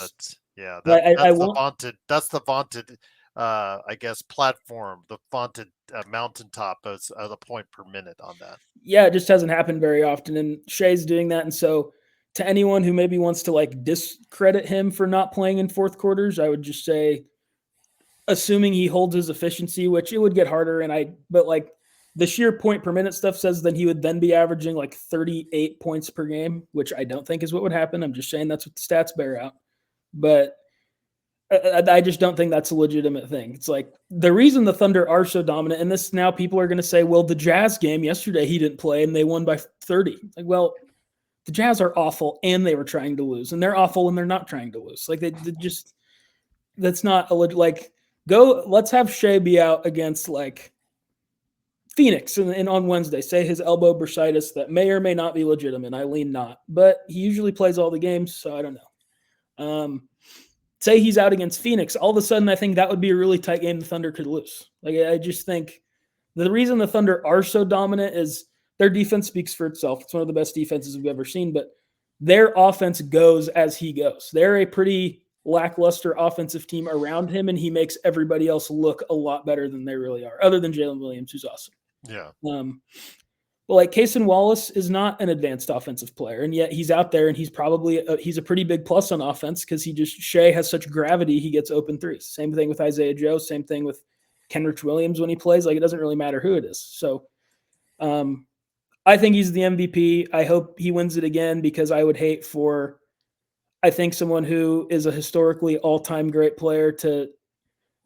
That's the vaunted. I guess platform, the vaunted mountaintop as a point per minute on that. Yeah, it just hasn't happened very often, and Shea's doing that. And so, to anyone who maybe wants to like discredit him for not playing in fourth quarters, I would just say, assuming he holds his efficiency, which it would get harder, but like the sheer point per minute stuff says then he would then be averaging like 38 points per game, which I don't think is what would happen. I'm just saying that's what the stats bear out, but I just don't think that's a legitimate thing. It's like the reason the Thunder are so dominant, and this now people are going to say, well, the Jazz game yesterday, he didn't play and they won by 30. Like, well, the Jazz are awful and they were trying to lose, and they're awful and they're not trying to lose. Like they just, that's not let's have Shea be out against like Phoenix and on Wednesday, say his elbow bursitis that may or may not be legitimate. I lean not, but he usually plays all the games. So I don't know. Say he's out against Phoenix, all of a sudden I think that would be a really tight game the Thunder could lose. Like, I just think the reason the Thunder are so dominant is their defense speaks for itself. It's one of the best defenses we've ever seen, but their offense goes as he goes. They're a pretty lackluster offensive team around him, and he makes everybody else look a lot better than they really are, other than Jalen Williams, who's awesome. Yeah. But like Cason Wallace is not an advanced offensive player, and yet he's out there, and he's a pretty big plus on offense because Shea has such gravity, he gets open threes. Same thing with Isaiah Joe, same thing with Kenrich Williams when he plays. Like, it doesn't really matter who it is. So I think he's the MVP. I hope he wins it again because I would hate for, I think, someone who is a historically all-time great player to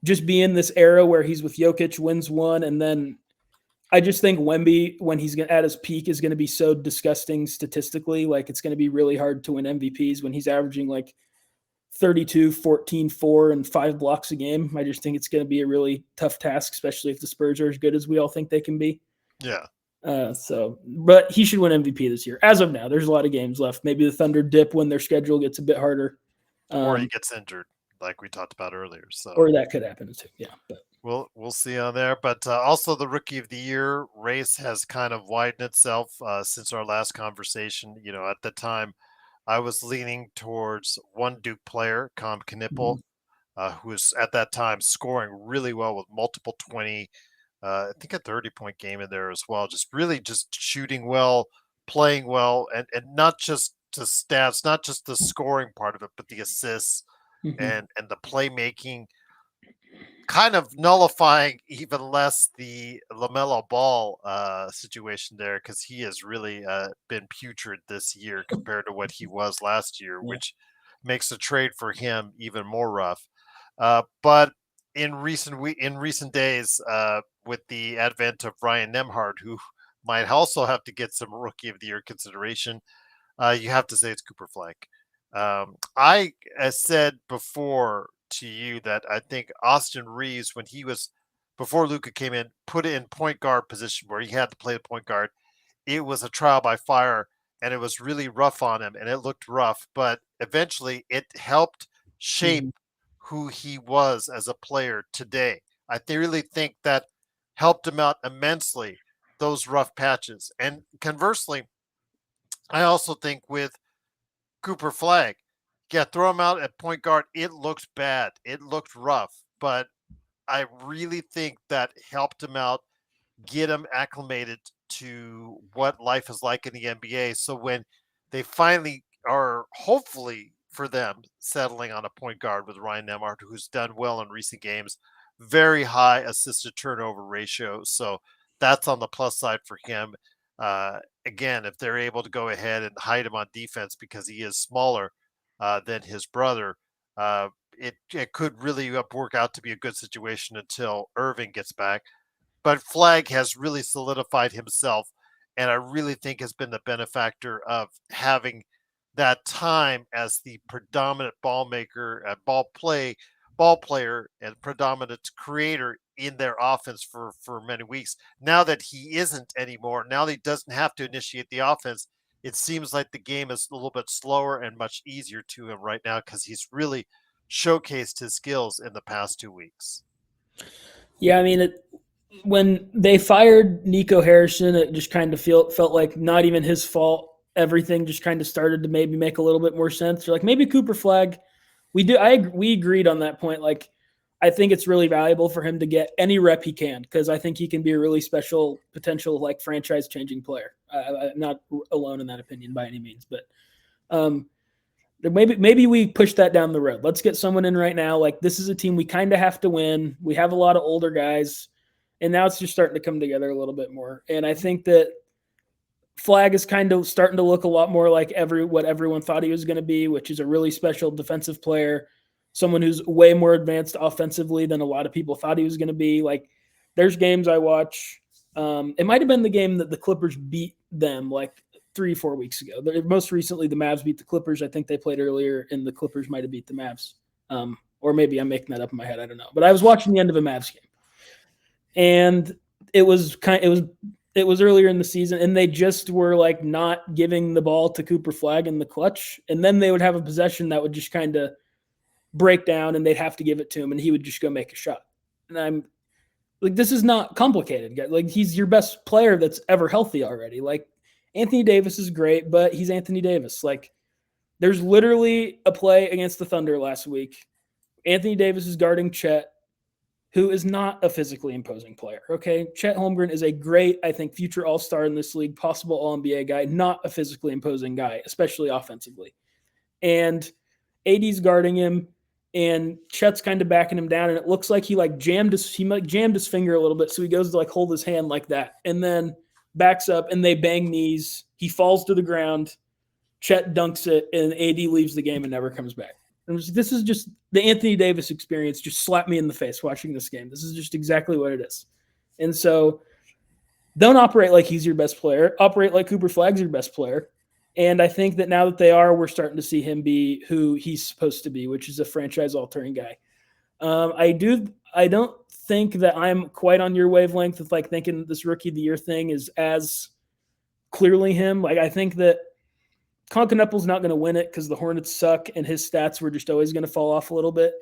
just be in this era where he's with Jokic, wins one, and then I just think Wemby, when he's at his peak, is going to be so disgusting statistically. Like, it's going to be really hard to win MVPs when he's averaging like 32, 14, 4, and 5 blocks a game. I just think it's going to be a really tough task, especially if the Spurs are as good as we all think they can be. Yeah. But he should win MVP this year. As of now, there's a lot of games left. Maybe the Thunder dip when their schedule gets a bit harder. Or he gets injured, like we talked about earlier. So, or that could happen too. Yeah. But we'll see on there. But also the Rookie of the Year race has kind of widened itself since our last conversation. You know, at the time, I was leaning towards one Duke player, Com Knipple, who was at that time scoring really well with multiple 20, I think a 30-point game in there as well. Just really just shooting well, playing well, and not just the stats, not just the scoring part of it, but the assists and the playmaking, kind of nullifying even less the LaMelo Ball situation there, because he has really been putrid this year compared to what he was last year, which makes the trade for him even more rough. But in recent days, with the advent of Ryan Nembhard, who might also have to get some Rookie of the Year consideration, you have to say it's Cooper Flag. I said before to you that I think Austin Reeves, when he was, before Luka came in, put it in point guard position where he had to play the point guard. It was a trial by fire, and it was really rough on him, and it looked rough, but eventually it helped shape who he was as a player today. I really think that helped him out immensely, those rough patches. And conversely, I also think with Cooper Flag, yeah, throw him out at point guard. It looked bad. It looked rough, but I really think that helped him out, get him acclimated to what life is like in the NBA. So when they finally are, hopefully for them, settling on a point guard with Ryan Nembhard, who's done well in recent games, very high assist to turnover ratio. So that's on the plus side for him. Again, if they're able to go ahead and hide him on defense because he is smaller than his brother, it could really work out to be a good situation until Irving gets back. But Flag has really solidified himself, and I really think has been the benefactor of having that time as the predominant ball maker, ball player, and predominant creator in their offense for many weeks. Now that he isn't anymore, now that he doesn't have to initiate the offense, it seems like the game is a little bit slower and much easier to him right now because he's really showcased his skills in the past 2 weeks. Yeah, I mean, when they fired Nico Harrison, it just kind of felt like not even his fault. Everything just kind of started to maybe make a little bit more sense. You're like, maybe Cooper Flag. We agreed on that point. Like, I think it's really valuable for him to get any rep he can because I think he can be a really special potential, like, franchise changing player. I'm not alone in that opinion by any means, but maybe we push that down the road. Let's get someone in right now. Like, this is a team we kind of have to win. We have a lot of older guys, and now it's just starting to come together a little bit more. And I think that Flag is kind of starting to look a lot more like what everyone thought he was going to be, which is a really special defensive player, someone who's way more advanced offensively than a lot of people thought he was going to be. Like, there's games I watch. It might have been the game that the Clippers beat them like 3-4 weeks ago. Most recently, the Mavs beat the Clippers. I think they played earlier, and the Clippers might have beat the Mavs. Or maybe I'm making that up in my head. I don't know. But I was watching the end of a Mavs game, and it was earlier in the season, and they just were like not giving the ball to Cooper Flag in the clutch, and then they would have a possession that would just kind of break down, and they'd have to give it to him, and he would just go make a shot. And I'm like, this is not complicated, guys. Like, he's your best player that's ever healthy already. Like, Anthony Davis is great, but he's Anthony Davis. Like, There's literally a play against the Thunder last week. Anthony Davis is guarding Chet, who is not a physically imposing player. Okay. Chet Holmgren is a great, I think, future all star in this league, possible all NBA guy, not a physically imposing guy, especially offensively. And AD's guarding him, and Chet's kind of backing him down, and it looks like he jammed his finger a little bit, so he goes to hold his hand like that, and then backs up, and they bang knees. He falls to the ground. Chet dunks it, and AD leaves the game and never comes back. This is just the Anthony Davis experience. Just slapped me in the face watching this game. This is just exactly what it is. And so don't operate like he's your best player. Operate like Cooper Flagg's your best player. And I think that now that they are, we're starting to see him be who he's supposed to be, which is a franchise-altering guy. I don't think that I'm quite on your wavelength with thinking this rookie of the year thing is as clearly him. I think that Concanepal's not going to win it because the Hornets suck and his stats were just always going to fall off a little bit.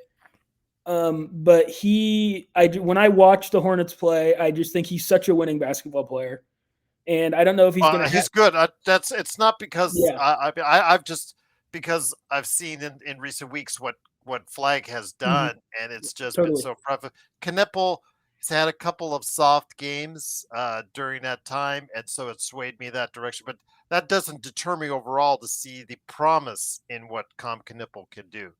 But when I watch the Hornets play, I just think he's such a winning basketball player. And I don't know if he's going to. He's good. It's not because Yeah. I've just because I've seen in recent weeks what Flag has done, and it's just been so prevalent. Knepel has had a couple of soft games during that time, and so it swayed me that direction. But that doesn't deter me overall to see the promise in what Knepel can do.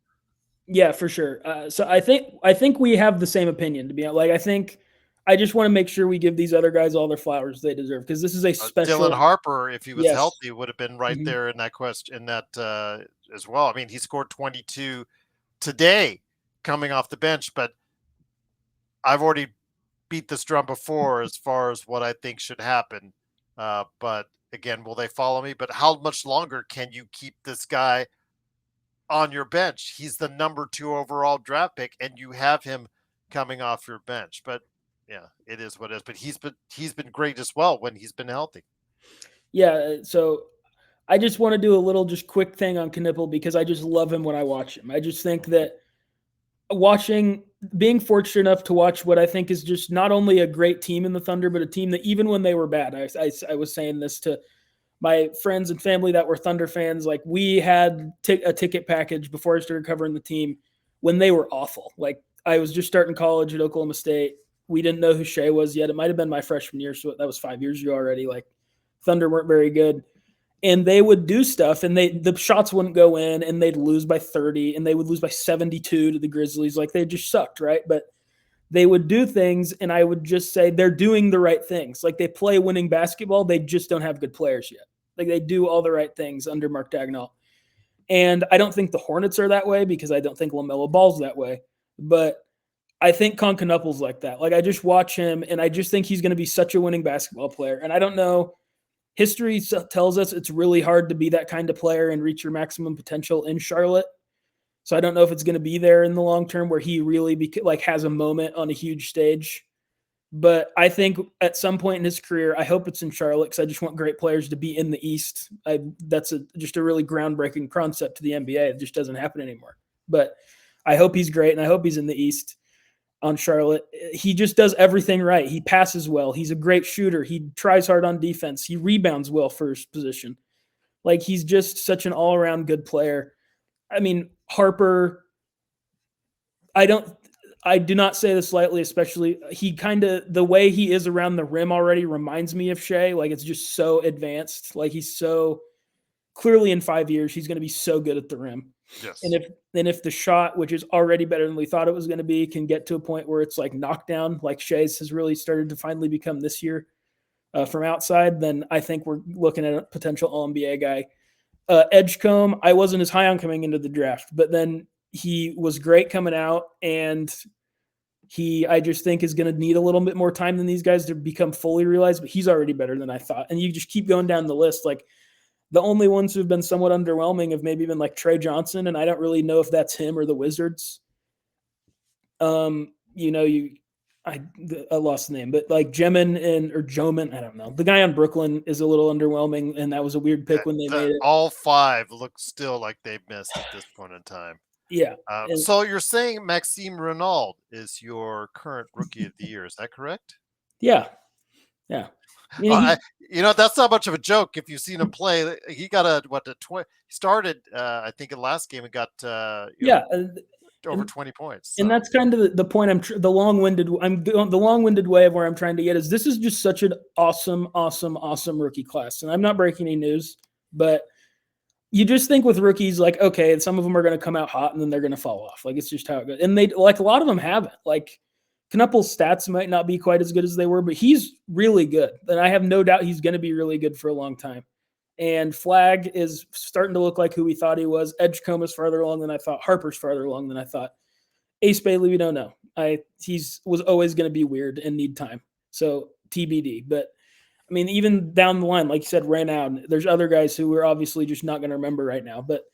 Yeah, for sure. So I think we have the same opinion. To be honest, I just want to make sure we give these other guys all their flowers they deserve because this is a special. Dylan Harper, if he was healthy, would have been right there in that question in that as well. I mean, he scored 22 today coming off the bench, but I've already beat this drum before as far as what I think should happen. But again, will they follow me? But how much longer can you keep this guy on your bench? He's the number 2 overall draft pick, and you have him coming off your bench. But yeah, it is what it is. But he's been great as well when he's been healthy. Yeah, so I just want to do a little just quick thing on Knipple because I just love him when I watch him. I just think that being fortunate enough to watch what I think is just not only a great team in the Thunder, but a team that even when they were bad, I was saying this to my friends and family that were Thunder fans. We had a ticket package before I started covering the team when they were awful. I was just starting college at Oklahoma State. We didn't know who Shea was yet. It might have been my freshman year, so that was 5 years ago already. Thunder weren't very good. And they would do stuff, and the shots wouldn't go in, and they'd lose by 30, and they would lose by 72 to the Grizzlies. They just sucked, right? But they would do things, and I would just say they're doing the right things. They play winning basketball. They just don't have good players yet. They do all the right things under Mark Dagnall. And I don't think the Hornets are that way because I don't think LaMelo Ball's that way. But I think Concanepal's like that. I just watch him, and I just think he's going to be such a winning basketball player. And I don't know. History tells us it's really hard to be that kind of player and reach your maximum potential in Charlotte. So I don't know if it's going to be there in the long term where he really has a moment on a huge stage. But I think at some point in his career, I hope it's in Charlotte because I just want great players to be in the East. That's just a really groundbreaking concept to the NBA. It just doesn't happen anymore. But I hope he's great, and I hope he's in the East on Charlotte. He just does everything right. He passes well. He's a great shooter. He tries hard on defense. He rebounds well for his position. He's just such an all-around good player. I mean, Harper, I do not say this lightly, especially the way he is around the rim already reminds me of Shea. It's just so advanced. He's so clearly in 5 years, he's going to be so good at the rim. Yes. And if the shot, which is already better than we thought it was going to be, can get to a point where it's knockdown, like Shea's has really started to finally become this year from outside, then I think we're looking at a potential All-NBA guy. Edgecombe, I wasn't as high on coming into the draft, but then he was great coming out, and I just think is going to need a little bit more time than these guys to become fully realized, but he's already better than I thought. And you just keep going down the list. The only ones who've been somewhat underwhelming have maybe been Trey Johnson, and I don't really know if that's him or the Wizards. I lost the name, but Jemin or Joman, I don't know. The guy on Brooklyn is a little underwhelming, and that was a weird pick when they made it. All 5 look still like they've missed at this point in time. Yeah. So you're saying Maxime Renaud is your current rookie of the year. Is that correct? Yeah. Yeah. I mean, I, he that's not much of a joke if you've seen him play. He got a 20. He started, I think, in the last game and got yeah, over and 20 points. and So that's kind of the point. The long-winded. The long-winded way of where I'm trying to get is this is just such an awesome rookie class, and I'm not breaking any news, but you just think with rookies, like, okay, some of them are going to come out hot and then they're going to fall off. Like, it's just how it goes. And they, like, a lot of them haven't. Like, Knupple's stats might not be quite as good as they were, but he's really good. And I have no doubt he's going to be really good for a long time. And Flag is starting to look like who we thought he was. Edgecombe is farther along than I thought. Harper's farther along than I thought. Ace Bailey, we don't know. He's was always going to be weird and need time. So TBD. But I mean, even down the line, like you said, right now, there's other guys who we're obviously just not going to remember right now. But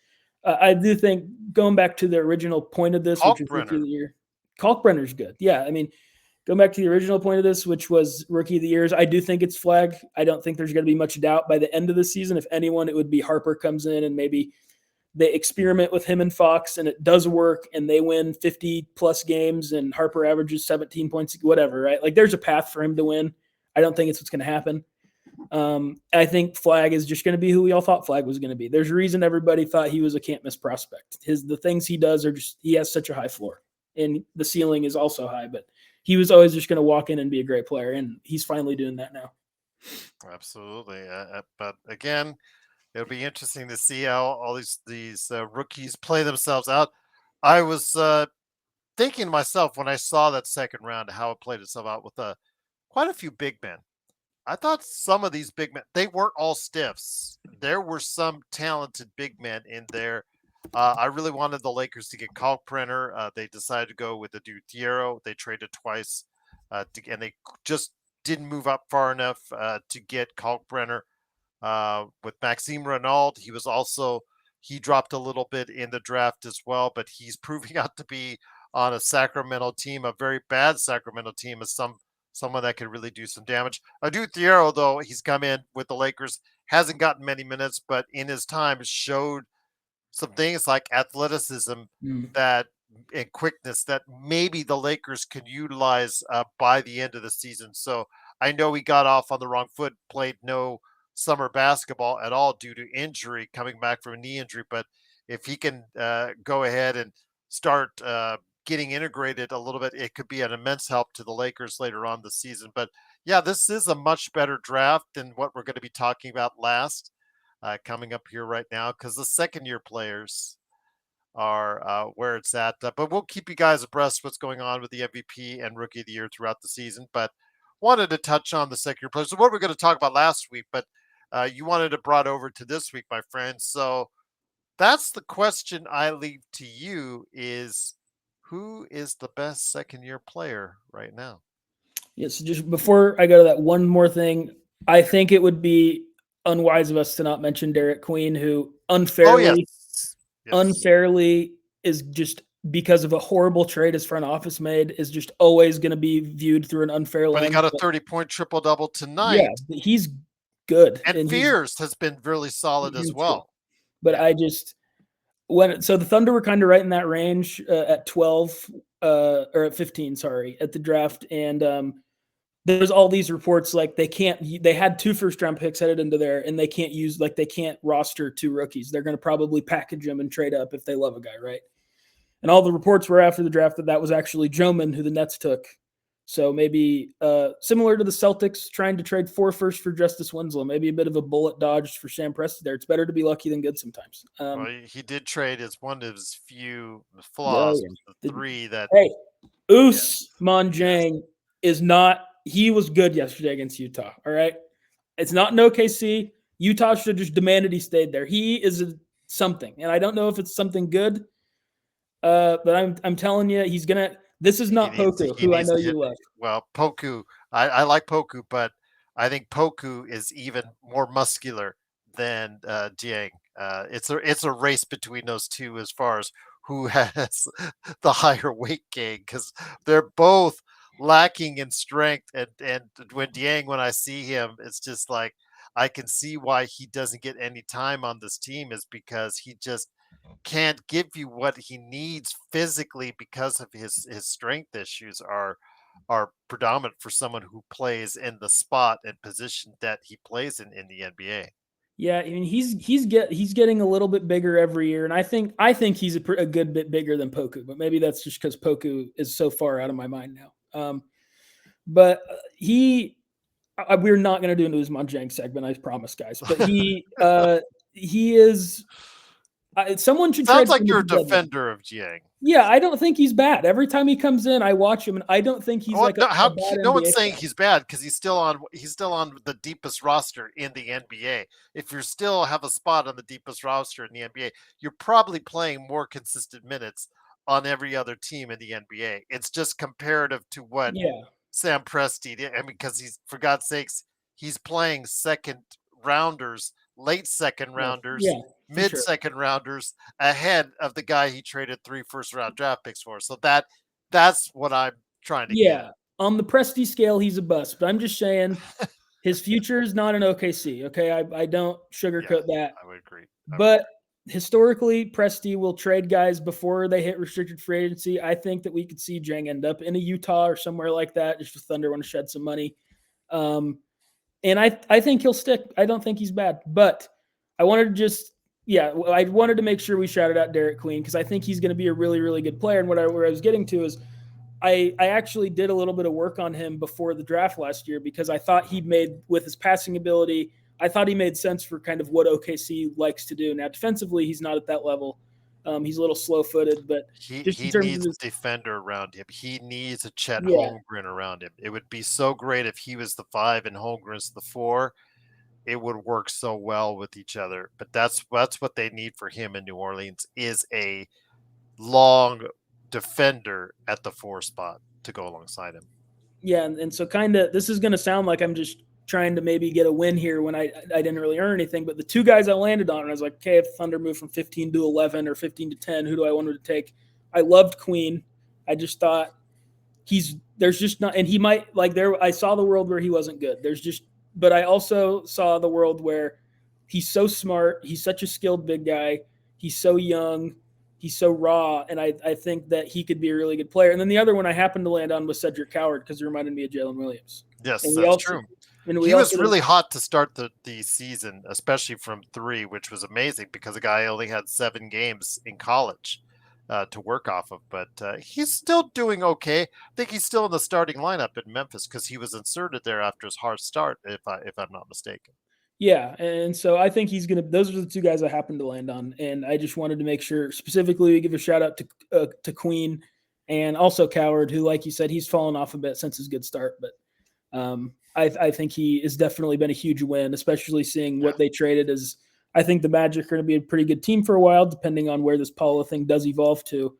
I do think going back to the original point of this, which is Rookie Kalkbrenner. of the Year, Kalkbrenner's good. Yeah, I mean, going back to the original point of this, which was Rookie of the Years, I do think it's Flag. I don't think there's going to be much doubt by the end of the season. If anyone, it would be Harper comes in and maybe they experiment with him and Fox and it does work and they win 50 plus games and Harper averages 17 points, whatever, right? Like there's a path for him to win. I don't think it's what's going to happen. I think Flag is just going to be who we all thought Flag was going to be. There's a reason everybody thought he was a can't miss prospect. The things he does are just, he has such a high floor and the ceiling is also high, but he was always just going to walk in and be a great player. And he's finally doing that now. Absolutely. But again, it'll be interesting to see how all these rookies play themselves out. I was thinking to myself when I saw that second round how it played itself out with quite a few big men. I thought some of these big men, they weren't all stiffs. There were some talented big men in there. I really wanted the Lakers to get Kalkbrenner. They decided to go with the Thiero. They traded twice, and they just didn't move up far enough to get Kalkbrenner. With Maxime Renaud, he dropped a little bit in the draft as well, but he's proving out to be on a Sacramento team, a very bad Sacramento team, as someone that can really do some damage. Thiero, though, he's come in with the Lakers, hasn't gotten many minutes, but in his time showed some things like athleticism that and quickness that maybe the Lakers can utilize by the end of the season. So I know he got off on the wrong foot, played no summer basketball at all due to injury, coming back from a knee injury. But if he can go ahead and start getting integrated a little bit, it could be an immense help to the Lakers later on the season. But yeah, this is a much better draft than what we're going to be talking about last coming up here right now because the second year players are where it's at. But we'll keep you guys abreast what's going on with the MVP and Rookie of the Year throughout the season. But wanted to touch on the second year players. So what we're going to talk about last week, but you wanted it brought over to this week, my friend. So that's the question I leave to you: is who is the best second year player right now? Yes, just before I go to that, one more thing. I think it would be unwise of us to not mention Derek Queen, who Oh yes, yes. unfairly is just because of a horrible trade his front office made is just always going to be viewed through an unfair But he lens. got a 30-point triple double Yeah, tonight, he's good and and Fears has been really solid as he's good. well. But Yeah. I just so the Thunder were kind of right in that range at 12 or at 15, sorry, at the draft, and there's all these reports like they had 2 first round picks headed into there and they can't roster 2 rookies. They're going to probably package them and trade up if they love a guy, right? And all the reports were after the draft that was actually Joman who the Nets took. So maybe similar to the Celtics trying to trade 4 firsts for Justice Winslow, maybe a bit of a bullet dodge for Sam Presti there. It's better to be lucky than good sometimes. Well, he did trade as one of his few Oh flaws was the yeah. 3 that. Hey, Yeah. Usman Yes. Jang is not. He was good yesterday against Utah. All right, it's not an OKC. Utah should have just demanded he stayed there. He is something, and I don't know if it's something good. But I'm telling you, he's gonna. This is He not needs to Poku, he who I needs know to you hit. love. Well, Poku, I like Poku, but I think Poku is even more muscular than Dieng. It's a race between those two as far as who has the higher weight gain because they're both lacking in strength. And when Dieng, when I see him, it's just like I can see why he doesn't get any time on this team is because he just can't give you what he needs physically because of his strength issues are are predominant for someone who plays in the spot and position that he plays in the NBA. Yeah, I mean he's getting a little bit bigger every year, and I think he's a good bit bigger than Poku, but maybe that's just because Poku is so far out of my mind now. But we're not going to do an Usman Jang segment, I promise, guys. But he is. Someone should trade Sounds for like him at you're a the deadline. defender of Jiang. Yeah, I don't think he's bad. Every time he comes in, I watch him, and I don't think he's Well, like no, a bad no one's NBA saying player. he's bad because he's still on the deepest roster in the NBA. If you still have a spot on the deepest roster in the NBA, you're probably playing more consistent minutes on every other team in the NBA. It's just comparative to what Yeah, Sam Presti did. I mean, because he's, for God's sakes, he's playing second rounders, late second rounders, yeah, for mid sure. second rounders ahead of the guy he traded 3 first round draft picks for. So that's what I'm trying to get Yeah, at. on the Presti scale, he's a bust. But I'm just saying his future is not in OKC. Okay, I don't Yeah, sugarcoat that. I would agree. I would But agree. historically, Presti will trade guys before they hit restricted free agency. I think that we could see Jang end up in a Utah or somewhere like that. Just the Thunder want to shed some money. Um, and I think he'll stick. I don't think he's bad. But I wanted to just I wanted to make sure we shouted out Derek Queen because I think he's going to be a really really good player. And where I was getting to is I actually did a little bit of work on him before the draft last year because I thought he made with his passing ability. I thought he made sense for kind of what OKC likes to do. Now defensively, he's not at that level. He's a little slow footed, but just in He terms of needs a his defender around him. He needs a Chet yeah Holmgren around him. It would be so great if he was the 5 and Holmgren's the 4. It would work so well with each other. But that's what they need for him in New Orleans is a long defender at the 4 spot to go alongside him. yeah, and so kind of this is going to sound like I'm just trying to maybe get a win here when I didn't really earn anything. But the two guys I landed on, and I was like, okay, if Thunder moved from 15 to 11 or 15 to 10, who do I want to take? I loved Queen. I just thought there's just not, and he might like there. I saw the world where he wasn't good. There's just, but I also saw the world where he's so smart. He's such a skilled big guy. He's so young. He's so raw, and I think that he could be a really good player. And then the other one I happened to land on was Cedric Coward because it reminded me of Jalen Williams. Yes, And that's true. we He was also really hot to start the season, especially from 3, which was amazing because the guy only had 7 games in college to work off of. But he's still doing okay. I think he's still in the starting lineup in Memphis because he was inserted there after his hard start, if I'm not mistaken. yeah, and so I think he's gonna. Those are the two guys I happened to land on, and I just wanted to make sure specifically we give a shout out to Queen and also Coward, who, like you said, he's fallen off a bit since his good start, but I think he has definitely been a huge win, especially seeing Yeah. what they traded. As I think the Magic are going to be a pretty good team for a while, depending on where this Paula thing does evolve to.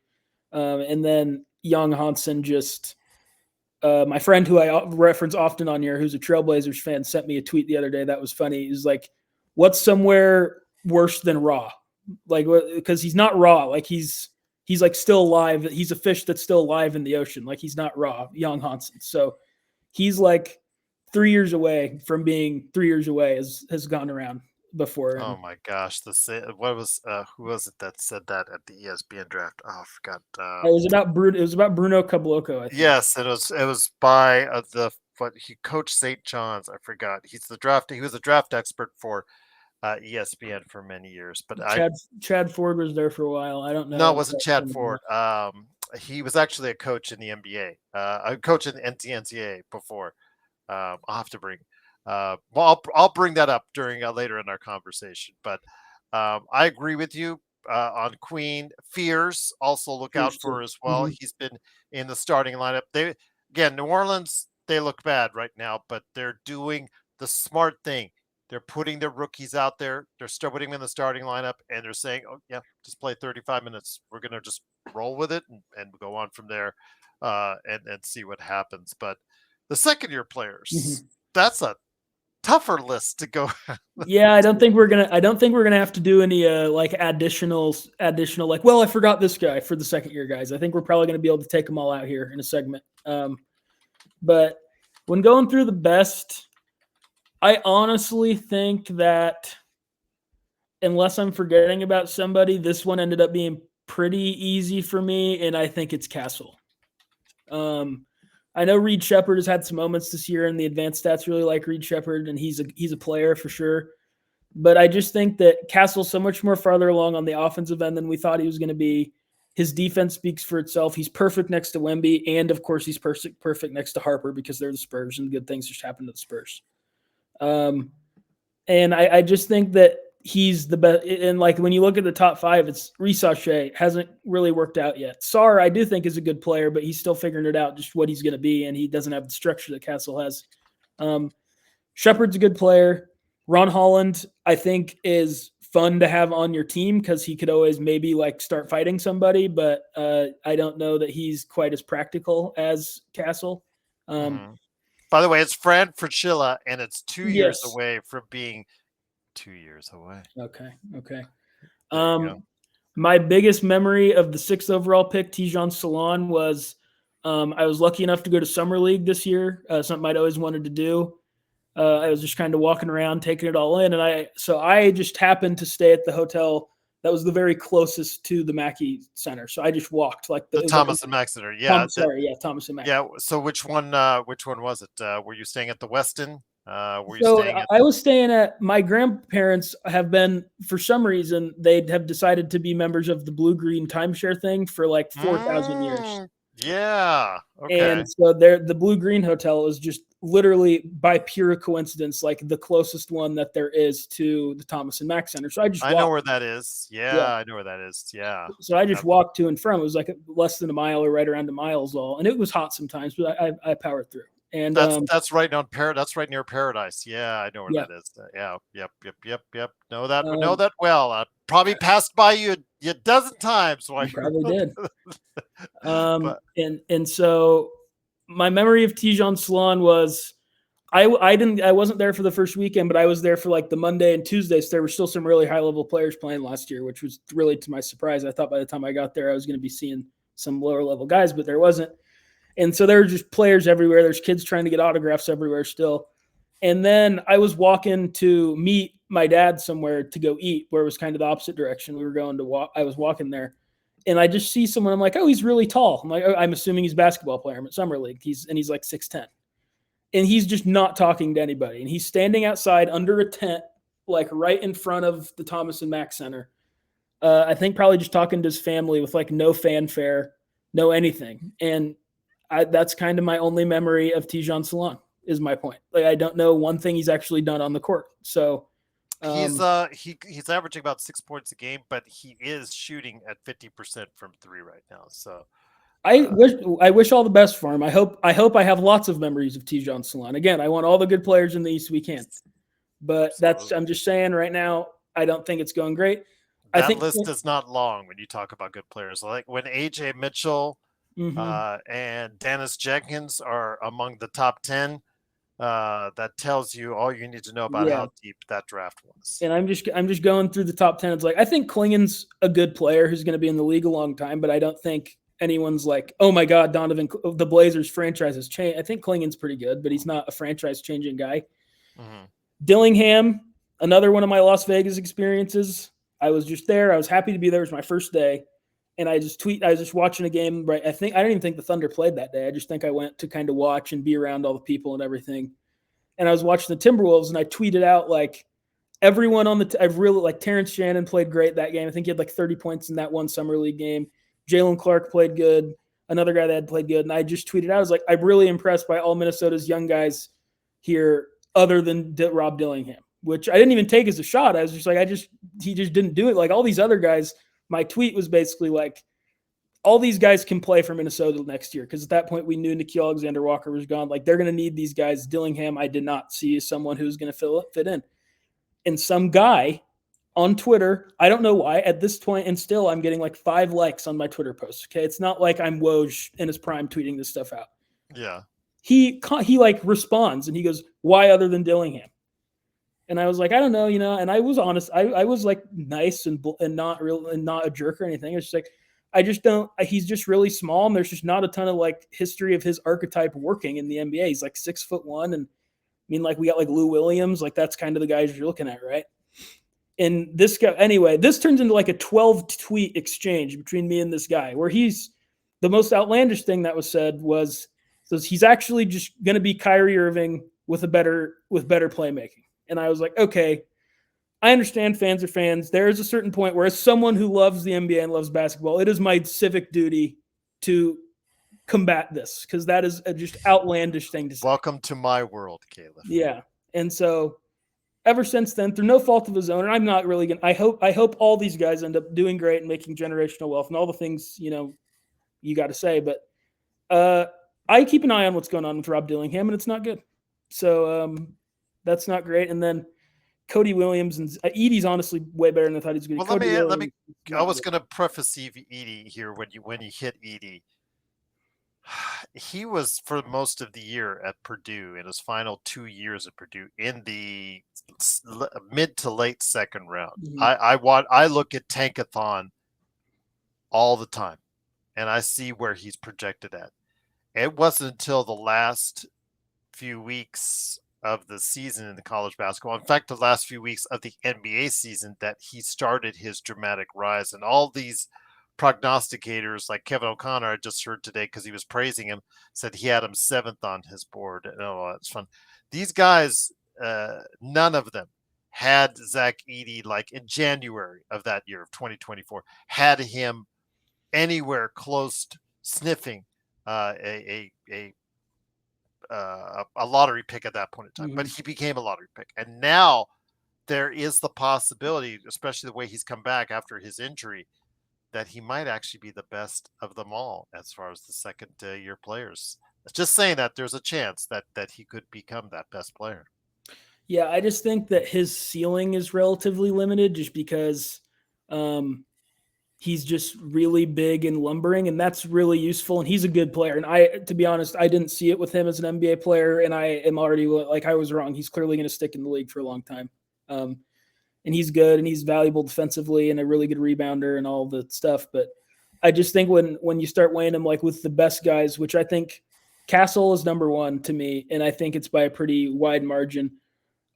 And then Young Hansen just my friend who I reference often on here, who's a Trailblazers fan, sent me a tweet the other day that was funny. He's like, "What's somewhere worse than raw? Like, because he's not raw. Like he's like still alive. He's a fish that's still alive in the ocean. Like he's not raw, Young Hansen. So he's like 3 years away from being 3 years away, as has gone around before. Oh And my gosh, what was who was it that said that at the ESPN draft? Oh, I forgot. it was about Bruno. It was about Bruno Caboclo, I think. Yes, it was by the what he coached St. John's. I forgot. He was a draft expert for ESPN for many years. But I Chad Ford was there for a while. I don't no, it know. wasn't Chad Ford. He was actually a coach in the NBA, a coach in the NCAA before. I'll have to bring. Well, I'll bring that up during later in our conversation. But I agree with you on Queen. Fears also look out Fierce too. for as well. Mhm. He's been in the starting lineup. They again, New Orleans. They look bad right now, but they're doing the smart thing. They're putting their rookies out there. They're still putting them in the starting lineup, and they're saying, "Oh yeah, just play 35 minutes. We're gonna just roll with it and go on from there, and see what happens." But the second year players, Mhm. that's a tougher list to go. Yeah, I don't think we're gonna. I don't think we're gonna have to do any like additional like. Well, I forgot this guy for the second year guys. I think we're probably gonna be able to take them all out here in a segment. But when going through the best, I honestly think that unless I'm forgetting about somebody, this one ended up being pretty easy for me, and I think it's Castle. Um, I know Reed Shepherd has had some moments this year, and the advanced stats really like Reed Shepherd, and he's a player for sure. But I just think that Castle's so much more farther along on the offensive end than we thought he was going to be. His defense speaks for itself. He's perfect next to Wemby, and of course, he's perfect next to Harper because they're the Spurs, and good things just happen to the Spurs. And I just think that he's the best. And like when you look at the top five, it's Risachet hasn't really worked out yet. Sarr, I do think is a good player, but he's still figuring it out just what he's going to be, and he doesn't have the structure that Castle has. Shepard's a good player. Ron Holland, I think, is fun to have on your team because he could always maybe like start fighting somebody, but I don't know that he's quite as practical as Castle. By the way, it's Fran Fraschilla, and it's 2 years Yes. away from being 2 years away. Okay. My biggest memory of the 6th overall pick, Tijan Salon, was I was lucky enough to go to Summer League this year, something I'd always wanted to do. I was just kind of walking around, taking it all in. And I just happened to stay at the hotel that was the very closest to the Mackey Center. So I just walked like the Thomas and Mack Center. Yeah. Thomas and Mack. Yeah. So which one was it? Were you staying at the Westin? I was staying at, my grandparents have been, for some reason, they have decided to be members of the Blue Green timeshare thing for like 4,000 years. Yeah. Okay. And so the Blue Green Hotel is just literally by pure coincidence, like the closest one that there is to the Thomas and Mack Center. So I know where that is. Yeah, I know where that is. Yeah. So I just walked to and from. It was like less than a mile or right around a mile is all. And it was hot sometimes, but I powered through. And that's right that's right near Paradise. Yeah, I know where that is. Yep. Know that well. I probably passed by you a dozen times. I probably did. And so my memory of Tijan Salon was I wasn't there for the first weekend, but I was there for like the Monday and Tuesday. So there were still some really high level players playing last year, which was really to my surprise. I thought by the time I got there, I was going to be seeing some lower level guys, but there wasn't. And so there were just players everywhere. There's kids trying to get autographs everywhere still. And then I was walking to meet my dad somewhere to go eat, where it was kind of the opposite direction. We were going to walk. I was walking there. And I just see someone. I'm like, oh, he's really tall. I'm like, I'm assuming he's a basketball player. I'm at Summer League. He's like 6'10". And he's just not talking to anybody. And he's standing outside under a tent, like right in front of the Thomas and Mack Center. I think probably just talking to his family with like no fanfare, no anything. And that's kind of my only memory of Tijan Salon, is my point. Like, I don't know one thing he's actually done on the court. So he's averaging about 6 points a game, but he is shooting at 50% from three right now. So I wish all the best for him. I hope I have lots of memories of Tijan Salon. Again, I want all the good players in the East we can. But I'm just saying right now, I don't think it's going great. That I think list is not long when you talk about good players. Like when AJ Mitchell and Dennis Jenkins are among the top 10, that tells you all you need to know about how deep that draft was. And I'm just going through the top 10. It's like, I think Klingen's a good player who's going to be in the league a long time, but I don't think anyone's like, oh my God, Donovan, the Blazers franchise has changed. I think Klingen's pretty good, but he's not a franchise changing guy. Dillingham, another one of my Las Vegas experiences. I was just there. I was happy to be there. It was my first day. And I was just watching a game, right? I didn't even think the Thunder played that day. I just think I went to kind of watch and be around all the people and everything. And I was watching the Timberwolves, and I tweeted out like everyone on I've really like Terrence Shannon played great that game. I think he had like 30 points in that one Summer League game. Jalen Clark played good. Another guy that had played good. And I just tweeted out, I was like, I'm really impressed by all Minnesota's young guys here other than Rob Dillingham, which I didn't even take as a shot. I was just like, he just didn't do it. Like all these other guys, my tweet was basically like, all these guys can play for Minnesota next year. Because at that point we knew Nickeil Alexander-Walker was gone. Like they're going to need these guys. Dillingham, I did not see as someone who's going to fit in. And some guy on Twitter, I don't know why at this point, and still I'm getting like 5 likes on my Twitter posts. Okay. It's not like I'm Woj in his prime tweeting this stuff out. Yeah. He like responds and he goes, why other than Dillingham? And I was like, I don't know, and I was honest. I was like nice and not real and not a jerk or anything. It's just like, I just don't, he's just really small. And there's just not a ton of like history of his archetype working in the NBA. He's like 6'1". And I mean, like we got like Lou Williams, like that's kind of the guys you're looking at. Right. And this guy, anyway, this turns into like a 12 tweet exchange between me and this guy where the most outlandish thing that was said was So he's actually just going to be Kyrie Irving with better playmaking. And I was like, okay, I understand fans are fans. There is a certain point where, as someone who loves the NBA and loves basketball, it is my civic duty to combat this, because that is a just outlandish thing to say. Welcome to my world, Calif. Yeah. And so ever since then, through no fault of his own, and I'm not really going to, I hope all these guys end up doing great and making generational wealth and all the things, you got to say. But I keep an eye on what's going on with Rob Dillingham, and it's not good. So that's not great. And then Cody Williams and Edie's honestly way better than I thought he was going to be. Well, let me. I was going to preface Edie here when you hit Edie. He was, for most of the year at Purdue, in his final 2 years at Purdue, in the mid to late second round. Mhm. I look at Tankathon all the time, and I see where he's projected at. It wasn't until the last few weeks of the season in the college basketball, in fact, the last few weeks of the NBA season, that he started his dramatic rise. And all these prognosticators, like Kevin O'Connor, I just heard today because he was praising him, said he had him 7th on his board. Oh, that's fun. These guys, none of them had Zach Edey, like in January of that year of 2024, had him anywhere close to sniffing a lottery pick at that point in time. But he became a lottery pick, and now there is the possibility, especially the way he's come back after his injury, that he might actually be the best of them all as far as the second year players. Just saying that there's a chance that he could become that best player. Yeah, I just think that his ceiling is relatively limited, just because he's just really big and lumbering, and that's really useful. And he's a good player. And to be honest, I didn't see it with him as an NBA player, and I am already like, I was wrong. He's clearly going to stick in the league for a long time. And he's good, and he's valuable defensively and a really good rebounder and all the stuff. But I just think when you start weighing him like with the best guys, which I think Castle is number 1 to me, and I think it's by a pretty wide margin.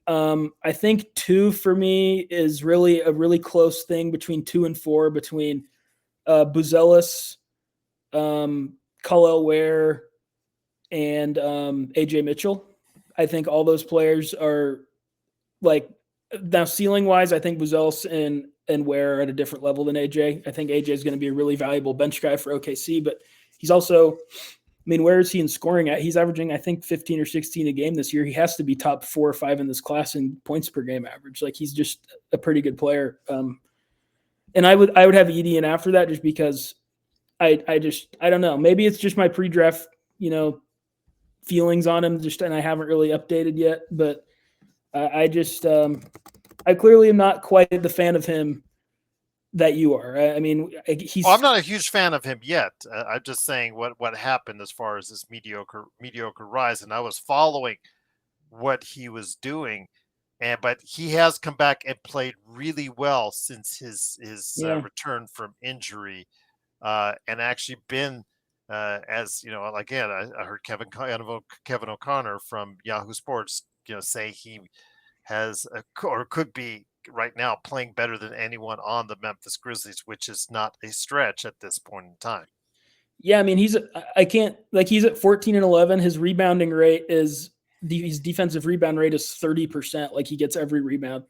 I think 2 for me is really a really close thing between 2 and 4, between Buzelis, Khalil Ware, and AJ Mitchell. I think all those players are like, now ceiling wise, I think Buzelis and Ware are at a different level than AJ. I think AJ is going to be a really valuable bench guy for OKC, but he's also, I mean, where is he in scoring at? He's averaging, I think, 15 or 16 a game this year. He has to be top 4 or 5 in this class in points per game average. Like, he's just a pretty good player. And I would have Edey in after that, just because I don't know. Maybe it's just my pre-draft, feelings on him, and I haven't really updated yet. But I clearly am not quite the fan of him that you are. I mean, he's. Well, I'm not a huge fan of him yet. I'm just saying what happened as far as this mediocre rise, and I was following what he was doing, but he has come back and played really well since his return from injury, and actually been as again, I heard Kevin O'Connor from Yahoo Sports say he has or could be right now playing better than anyone on the Memphis Grizzlies, which is not a stretch at this point in time. Yeah, I mean, he's at 14 and 11. His rebounding rate his defensive rebound rate is 30%. Like, he gets every rebound.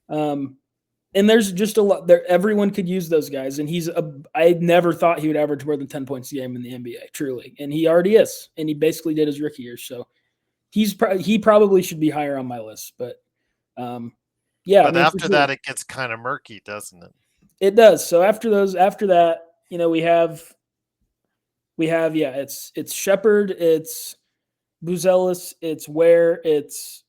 And there's just a lot there. Everyone could use those guys. And I never thought he would average more than 10 points a game in the NBA, truly. And he already is. And he basically did his rookie year. So he probably should be higher on my list, but yeah. But after that, it gets kind of murky, doesn't it? It does. So after that, we have it's Shepherd, it's Buzelis, it's Ware, it's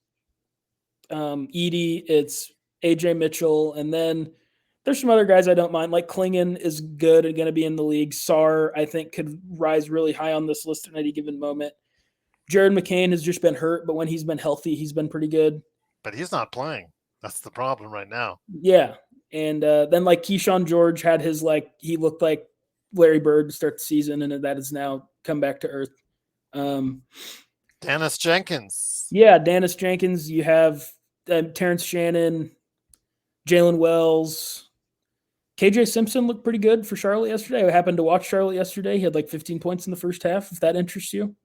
Edey, it's AJ Mitchell, and then there's some other guys I don't mind. Like, Klingon is good and going to be in the league. Sarr, I think, could rise really high on this list at any given moment. Jared McCain has just been hurt, but when he's been healthy, he's been pretty good. But he's not playing. That's the problem right now. Yeah. And then, like, Keyshawn George had his, he looked like Larry Bird to start the season, and that has now come back to earth. Dennis Jenkins. Yeah, Dennis Jenkins. You have Terrence Shannon, Jalen Wells. KJ Simpson looked pretty good for Charlotte yesterday. I happened to watch Charlotte yesterday. He had 15 points in the first half, if that interests you.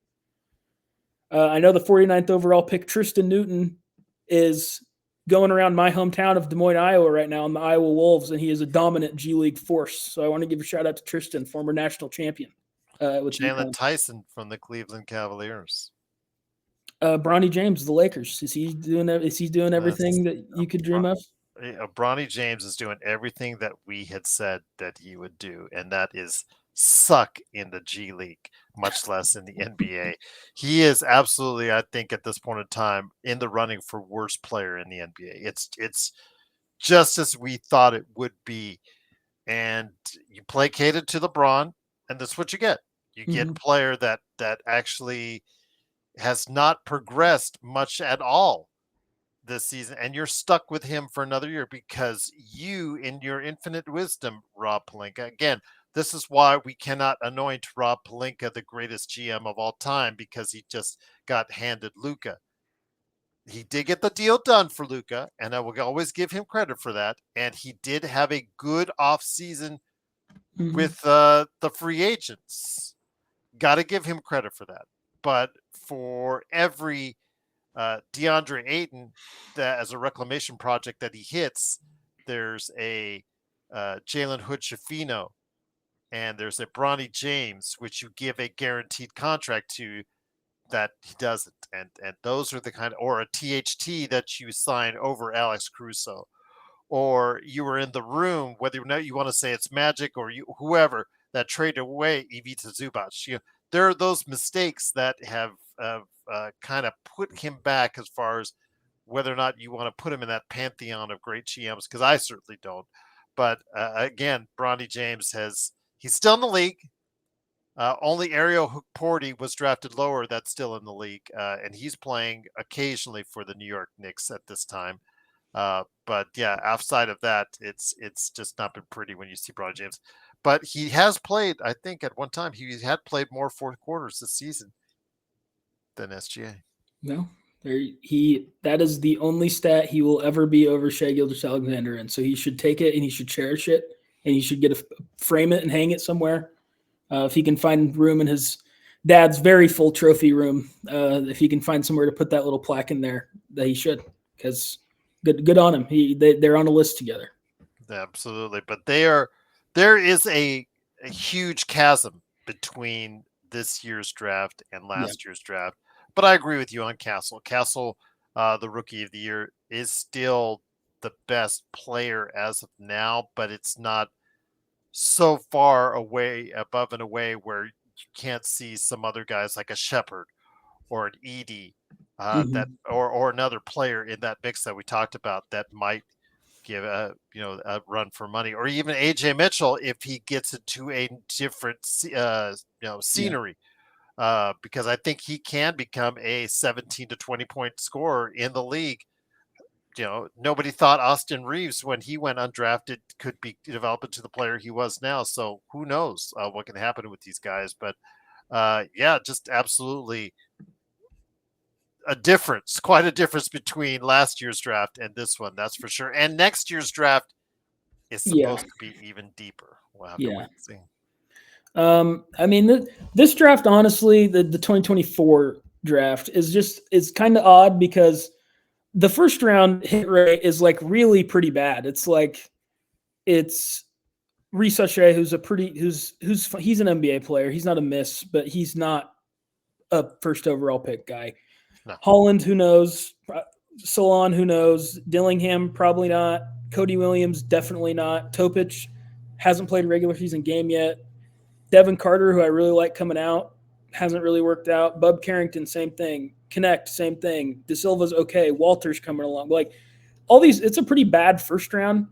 I know the 49th overall pick, Tristan Newton, is going around my hometown of Des Moines, Iowa right now in the Iowa Wolves, and he is a dominant G League force. So I want to give a shout out to Tristan, former national champion with Jalen UConn. Tyson from the Cleveland Cavaliers. Bronny James, the Lakers. Is he doing? Is he doing That's everything that you could dream of? Bronny James is doing everything that we had said that he would do, and that is suck in the G League, much less in the NBA. He is absolutely, I think, at this point in time, in the running for worst player in the NBA. It's just as we thought it would be, and you placated to LeBron, and that's what you get. You get Mm-hmm. a player that actually has not progressed much at all this season, and you're stuck with him for another year because you, in your infinite wisdom, Rob Pelinka, again, this is why we cannot anoint Rob Pelinka the greatest GM of all time because he just got handed Luca. He did get the deal done for Luca, and I will always give him credit for that. And he did have a good offseason Mm-hmm. with the free agents. Got to give him credit for that. But for every DeAndre Ayton that as a reclamation project that he hits, there's a Jalen Hood Shafino and there's a Bronny James, which you give a guaranteed contract to that he doesn't. And those are the kind of, or a THT that you sign over Alex Caruso, or you were in the room, whether or not you want to say it's Magic or you, whoever that traded away Ivica Zubac. There are those mistakes that have kind of put him back as far as whether or not you want to put him in that pantheon of great GMs, because I certainly don't. But again, Bronny James he's still in the league. Only Ariel Porty was drafted lower. That's still in the league, and he's playing occasionally for the New York Knicks at this time. But yeah, outside of that, it's just not been pretty when you see Bron James. But he has played, I think, at one time he had played more fourth quarters this season than SGA. No, that is the only stat he will ever be over Shai Gilgeous-Alexander, and so he should take it and he should cherish it and he should frame it and hang it somewhere. If he can find room in his dad's very full trophy room, if he can find somewhere to put that little plaque in there, that he should, because good on him. They're on a list together. Absolutely, but there is a huge chasm between this year's draft and Yeah. last year's draft. But I agree with you on Castle. Castle, the rookie of the year, is still the best player as of now, but it's not so far away above and away where you can't see some other guys like a Shepherd or an Edie that Mm-hmm. or another player in that mix that we talked about that might give a run for money, or even AJ Mitchell if he gets into a different Yeah. scenery, because I think he can become a 17 to 20 point scorer in the league. Nobody thought Austin Reeves when he went undrafted could be developed into the player he was now. So who knows what can happen with these guys? But yeah, just absolutely quite a difference between last year's draft and this one, that's for sure. And next year's draft is Yeah. supposed to be even deeper. We'll have to Yeah. wait and see. I mean, this draft, honestly, the 2024 draft is kind of odd because the first round hit rate is like really pretty bad. It's Reese O'Shea, he's an NBA player. He's not a miss, but he's not a first overall pick guy. No. Holland, who knows? Salon, who knows? Dillingham, probably not. Cody Williams, definitely not. Topic hasn't played a regular season game yet. Devin Carter, who I really like coming out, hasn't really worked out. Bub Carrington, same thing. Connect, same thing. De Silva's okay. Walter's coming along. Like all these, it's a pretty bad first round.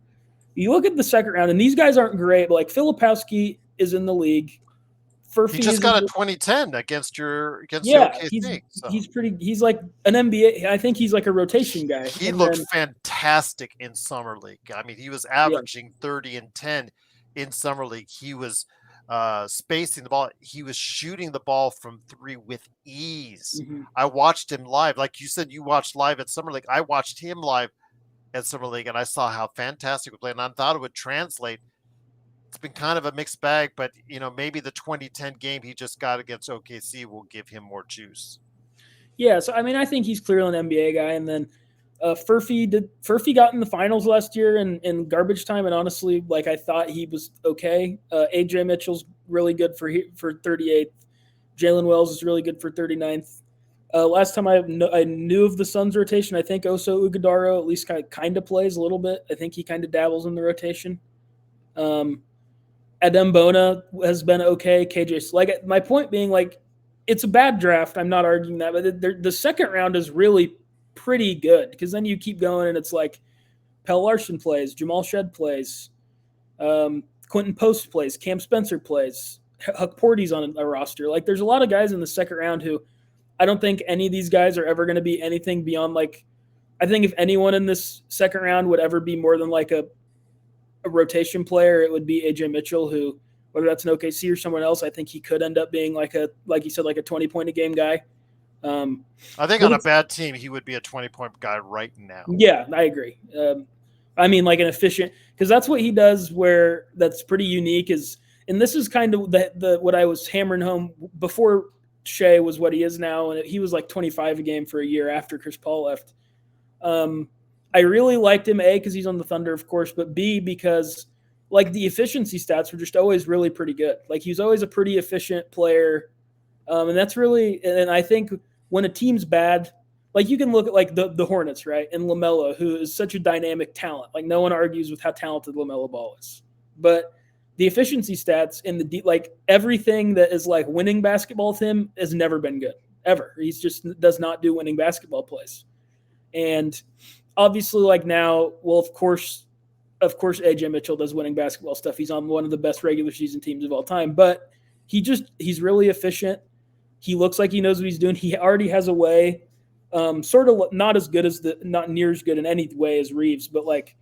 You look at the second round, and these guys aren't great, but like Filipowski is in the league. He Furphy just is in got a the 2010 against the yeah, OKC. So he's like an NBA. I think he's like a rotation guy. he And looked then fantastic in summer league. I mean, he was yeah, averaging 30 and 10 in summer league. He was spacing the ball. He was shooting the ball from three with ease. mm-hmm. I watched him live. Like you said, you watched live at summer league. I watched him live at summer league, and I saw how fantastic we played. And I thought it would translate. It's been kind of a mixed bag, but maybe the 2010 game he just got against OKC will give him more juice. Yeah, so I mean, I think he's clearly an NBA guy, and then Furphy got in the finals last year in garbage time, and honestly, like I thought he was okay. AJ Mitchell's really good for 38th. Jalen Wells is really good for 39th. Last time I knew of the Suns rotation, I think Oso Ugudaro at least kind of plays a little bit. I think he kind of dabbles in the rotation. Um, Adem Bona has been okay. KJ, like my point being, like it's a bad draft. I'm not arguing that, but the second round is really pretty good because then you keep going and it's like Pell Larson plays, Jamal Shed plays, Quentin Post plays, Cam Spencer plays, Huck Porty's on a roster. Like there's a lot of guys in the second round who I don't think any of these guys are ever going to be anything beyond like. I think if anyone in this second round would ever be more than like a rotation player, it would be AJ Mitchell, who whether that's an OKC or someone else, I think he could end up being like you said, like a 20 point a game guy. I think on a bad team, he would be a 20-point guy right now. Yeah, I agree. I mean, like an efficient, because that's what he does. Where that's pretty unique is, and this is kind of the what I was hammering home before Shea was what he is now, and he was like 25 a game for a year after Chris Paul left. I really liked him, A, because he's on the Thunder, of course, but B, because like the efficiency stats were just always really pretty good. Like he was always a pretty efficient player. And that's really, and I think when a team's bad, like you can look at like the Hornets, right? And LaMelo, who is such a dynamic talent. Like no one argues with how talented LaMelo Ball is. But the efficiency stats in the like everything that is like winning basketball with him has never been good, ever. He's just does not do winning basketball plays. And obviously, like now, well, of course, AJ Mitchell does winning basketball stuff. He's on one of the best regular season teams of all time, but he's really efficient. He looks like he knows what he's doing. He already has a way, sort of not as good as not near as good in any way as Reeves, but like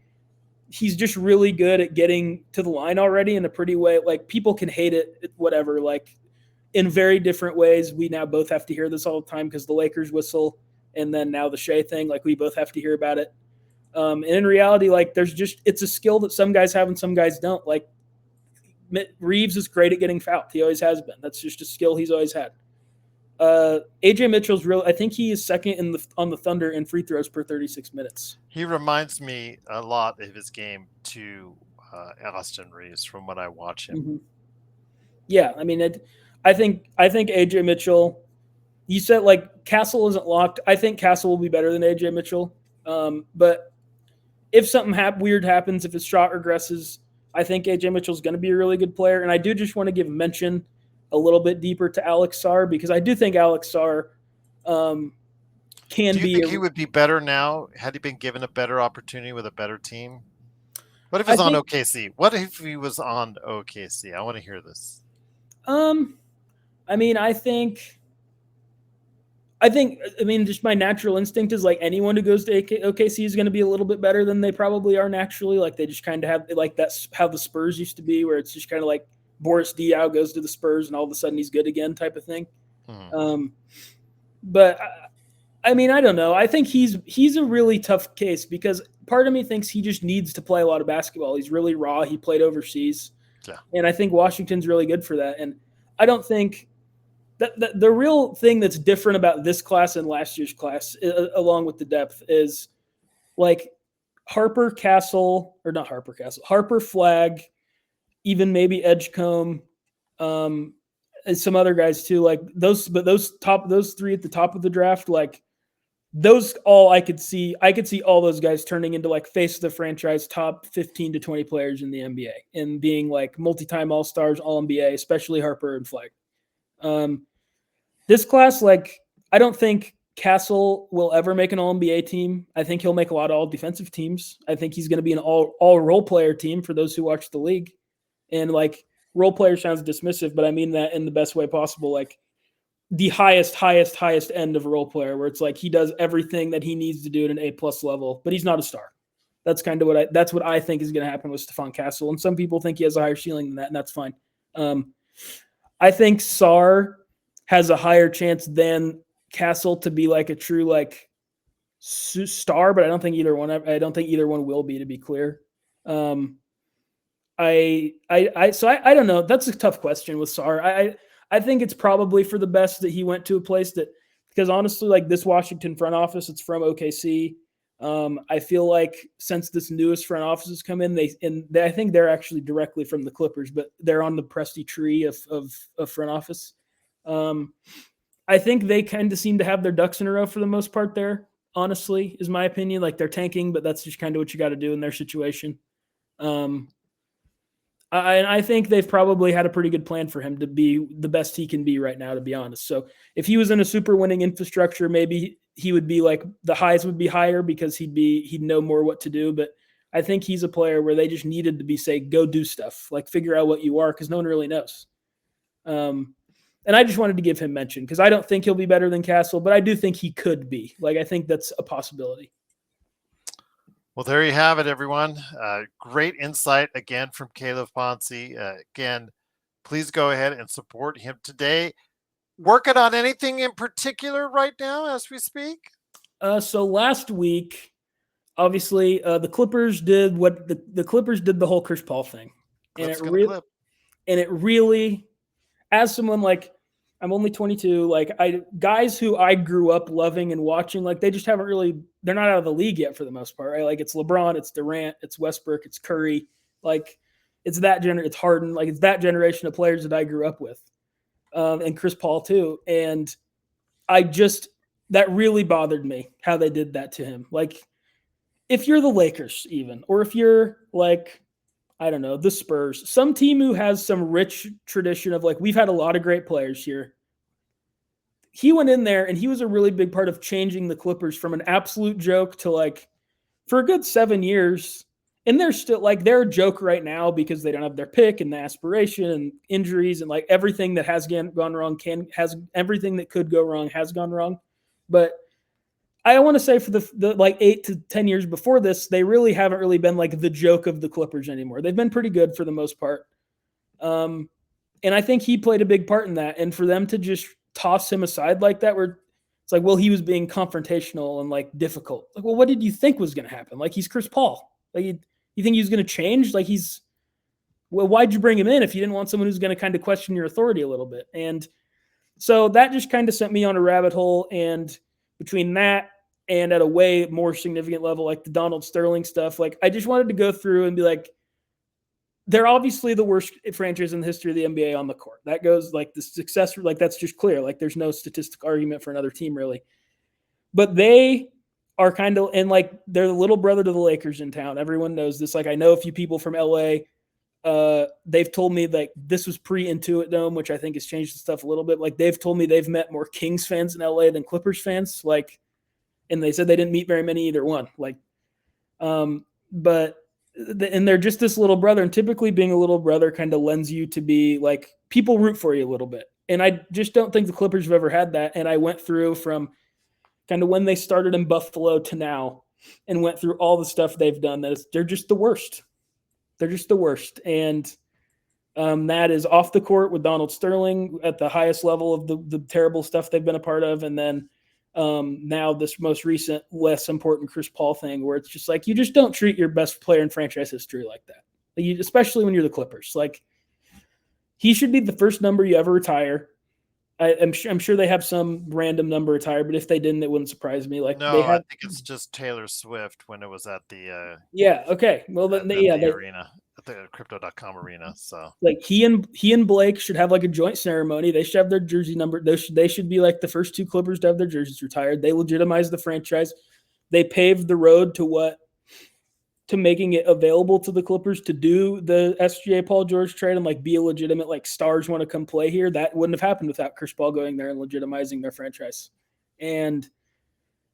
he's just really good at getting to the line already in a pretty way. Like people can hate it, whatever, like in very different ways. We now both have to hear this all the time because the Lakers whistle. And then now the Shea thing, like we both have to hear about it. And in reality, like it's a skill that some guys have and some guys don't. Like Reeves is great at getting fouled. He always has been. That's just a skill he's always had. AJ Mitchell's real. I think he is second on the Thunder in free throws per 36 minutes. He reminds me a lot of his game to Austin Reeves from when I watch him. Mm-hmm. Yeah, I mean, I think AJ Mitchell. You said like Castle isn't locked. I think Castle will be better than AJ Mitchell. But if something weird happens, if his shot regresses, I think AJ Mitchell's going to be a really good player. And I do just want to give mention a little bit deeper to Alex Sarr because I do think Alex Sarr can be. Do you think he would be better now had he been given a better opportunity with a better team? What if he's on OKC? What if he was on OKC? I want to hear this. I mean, I mean, just my natural instinct is like anyone who goes to OKC is going to be a little bit better than they probably are naturally. Like they just kind of have like that's how the Spurs used to be, where it's just kind of like Boris Diaw goes to the Spurs and all of a sudden he's good again type of thing. But I mean, I don't know. I think he's a really tough case because part of me thinks he just needs to play a lot of basketball. He's really raw. He played overseas. Yeah. And I think Washington's really good for that. And I don't think the real thing that's different about this class and last year's class, along with the depth, is like Harper, Flag, even maybe Edgecombe, and some other guys too. Like those three at the top of the draft, like those all I could see all those guys turning into like face of the franchise top 15 to 20 players in the NBA and being like multi-time All-Stars, All-NBA, especially Harper and Flag. This class, like, I don't think Castle will ever make an All-NBA team. I think he'll make a lot of all-defensive teams. I think he's going to be an all-role player team for those who watch the league. And, like, role player sounds dismissive, but I mean that in the best way possible. Like, the highest end of a role player where it's like he does everything that he needs to do at an A-plus level, but he's not a star. That's kind of what I think is going to happen with Stephon Castle. And some people think he has a higher ceiling than that, and that's fine. I think Sarr has a higher chance than Castle to be like a true like star, but I don't think either one will be, to be clear. I don't know. That's a tough question with Sarr. I think it's probably for the best that he went to a place that because honestly, like this Washington front office, it's from OKC. I feel like since this newest front office has come in, I think they're actually directly from the Clippers, but they're on the Presti tree of front office. I think they kind of seem to have their ducks in a row for the most part there, honestly, is my opinion. Like they're tanking, but that's just kind of what you got to do in their situation. I think they've probably had a pretty good plan for him to be the best he can be right now, to be honest. So if he was in a super winning infrastructure, maybe he would be like the highs would be higher because he'd know more what to do. But I think he's a player where they just needed to be say, go do stuff, like figure out what you are, because no one really knows. And I just wanted to give him mention because I don't think he'll be better than Castle, but I do think he could be. Like I think that's a possibility. Well, there you have it, everyone. Great insight again from Calif Poncy. Again, please go ahead and support him today. Working on anything in particular right now as we speak? So last week, obviously, the Clippers did what the Clippers did the whole Chris Paul thing, and it really, as someone like I'm only 22, like guys who I grew up loving and watching, like they just haven't really, they're not out of the league yet for the most part, right? Like it's LeBron, it's Durant, it's Westbrook, it's Curry, like it's it's Harden, like it's that generation of players that I grew up with, and Chris Paul too, and that really bothered me how they did that to him. Like if you're the Lakers even, or if you're like, I don't know, the Spurs, some team who has some rich tradition of like, we've had a lot of great players here. He went in there and he was a really big part of changing the Clippers from an absolute joke to like, for a good 7 years. And they're still like, they're a joke right now because they don't have their pick and the aspiration and injuries and like everything that has gone wrong everything that could go wrong has gone wrong. But I want to say for the like 8 to 10 years before this, they really haven't really been like the joke of the Clippers anymore. They've been pretty good for the most part. And I think he played a big part in that. And for them to just toss him aside like that, where it's like, well, he was being confrontational and like difficult. Like, well, what did you think was going to happen? Like he's Chris Paul. Like you think he was going to change? Like well, why'd you bring him in if you didn't want someone who's going to kind of question your authority a little bit? And so that just kind of sent me on a rabbit hole. And between that, and at a way more significant level, like the Donald Sterling stuff, like I just wanted to go through and be like, they're obviously the worst franchise in the history of the NBA on the court. That goes like the success, like that's just clear. Like there's no statistical argument for another team really. But they are kind of, and like they're the little brother to the Lakers in town. Everyone knows this. Like I know a few people from LA. They've told me like this was pre-Intuit Dome, which I think has changed the stuff a little bit. Like they've told me they've met more Kings fans in LA than Clippers fans. Like, and they said they didn't meet very many either one. Like, and they're just this little brother. And typically being a little brother kind of lends you to be like, people root for you a little bit. And I just don't think the Clippers have ever had that. And I went through from kind of when they started in Buffalo to now and went through all the stuff they've done. They're just the worst. They're just the worst. And that is off the court with Donald Sterling at the highest level of the terrible stuff they've been a part of. And then now this most recent, less important Chris Paul thing where it's just like, you just don't treat your best player in franchise history like that. Like especially when you're the Clippers. Like he should be the first number you ever retire. I'm sure they have some random number retired, but if they didn't, it wouldn't surprise me. Like no, I think it's just Taylor Swift when it was at the okay. Well, then the arena, at the Crypto.com arena. So like he and Blake should have like a joint ceremony. They should have their jersey number. They should be like the first two Clippers to have their jerseys retired. They legitimize the franchise. They paved the road to making it available to the Clippers to do the SGA Paul George trade and like be a legitimate, like stars want to come play here. That wouldn't have happened without Chris Paul going there and legitimizing their franchise. And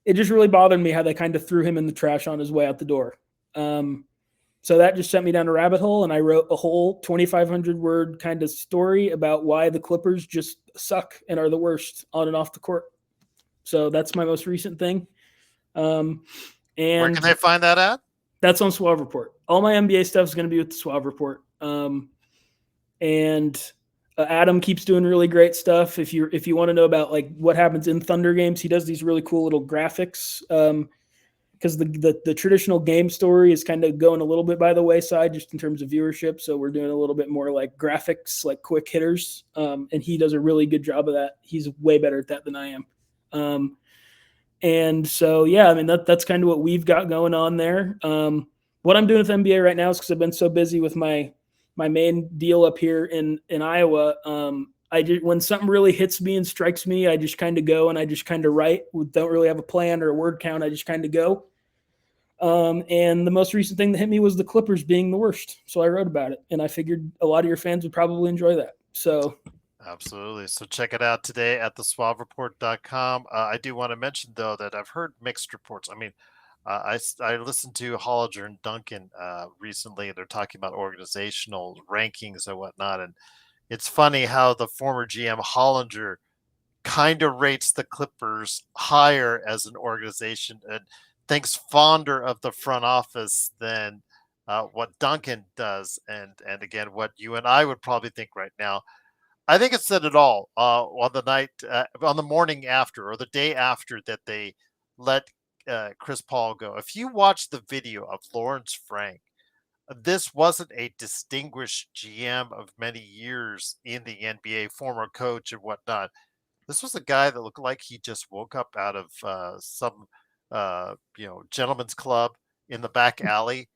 it just really bothered me how they kind of threw him in the trash on his way out the door. So that just sent me down a rabbit hole, and I wrote a whole 2,500 word kind of story about why the Clippers just suck and are the worst on and off the court. So that's my most recent thing. And where can they find that at? That's on Suave Report. All my NBA stuff is going to be with the Suave Report. And Adam keeps doing really great stuff. If you want to know about like what happens in Thunder games, he does these really cool little graphics. Because the traditional game story is kind of going a little bit by the wayside just in terms of viewership. So we're doing a little bit more like graphics, like quick hitters. And he does a really good job of that. He's way better at that than I am. And so, yeah, I mean, that's kind of what we've got going on there. What I'm doing with NBA right now is because I've been so busy with my main deal up here in Iowa. I just, when something really hits me and strikes me, I just kind of go and I just kind of write. Don't really have a plan or a word count. I just kind of go. And the most recent thing that hit me was the Clippers being the worst. So I wrote about it, and I figured a lot of your fans would probably enjoy that. So Absolutely. So check it out today at the suavereport.com. I do want to mention, though, that I've heard mixed reports. I mean, I listened to Hollinger and Duncan recently. They're talking about organizational rankings and whatnot. And it's funny how the former GM Hollinger kind of rates the Clippers higher as an organization and thinks fonder of the front office than what Duncan does. And again, what you and I would probably think right now. I think it said it all on the morning after, or the day after that they let Chris Paul go. If you watch the video of Lawrence Frank, this wasn't a distinguished GM of many years in the NBA, former coach and whatnot. This was a guy that looked like he just woke up out of some, gentleman's club in the back alley.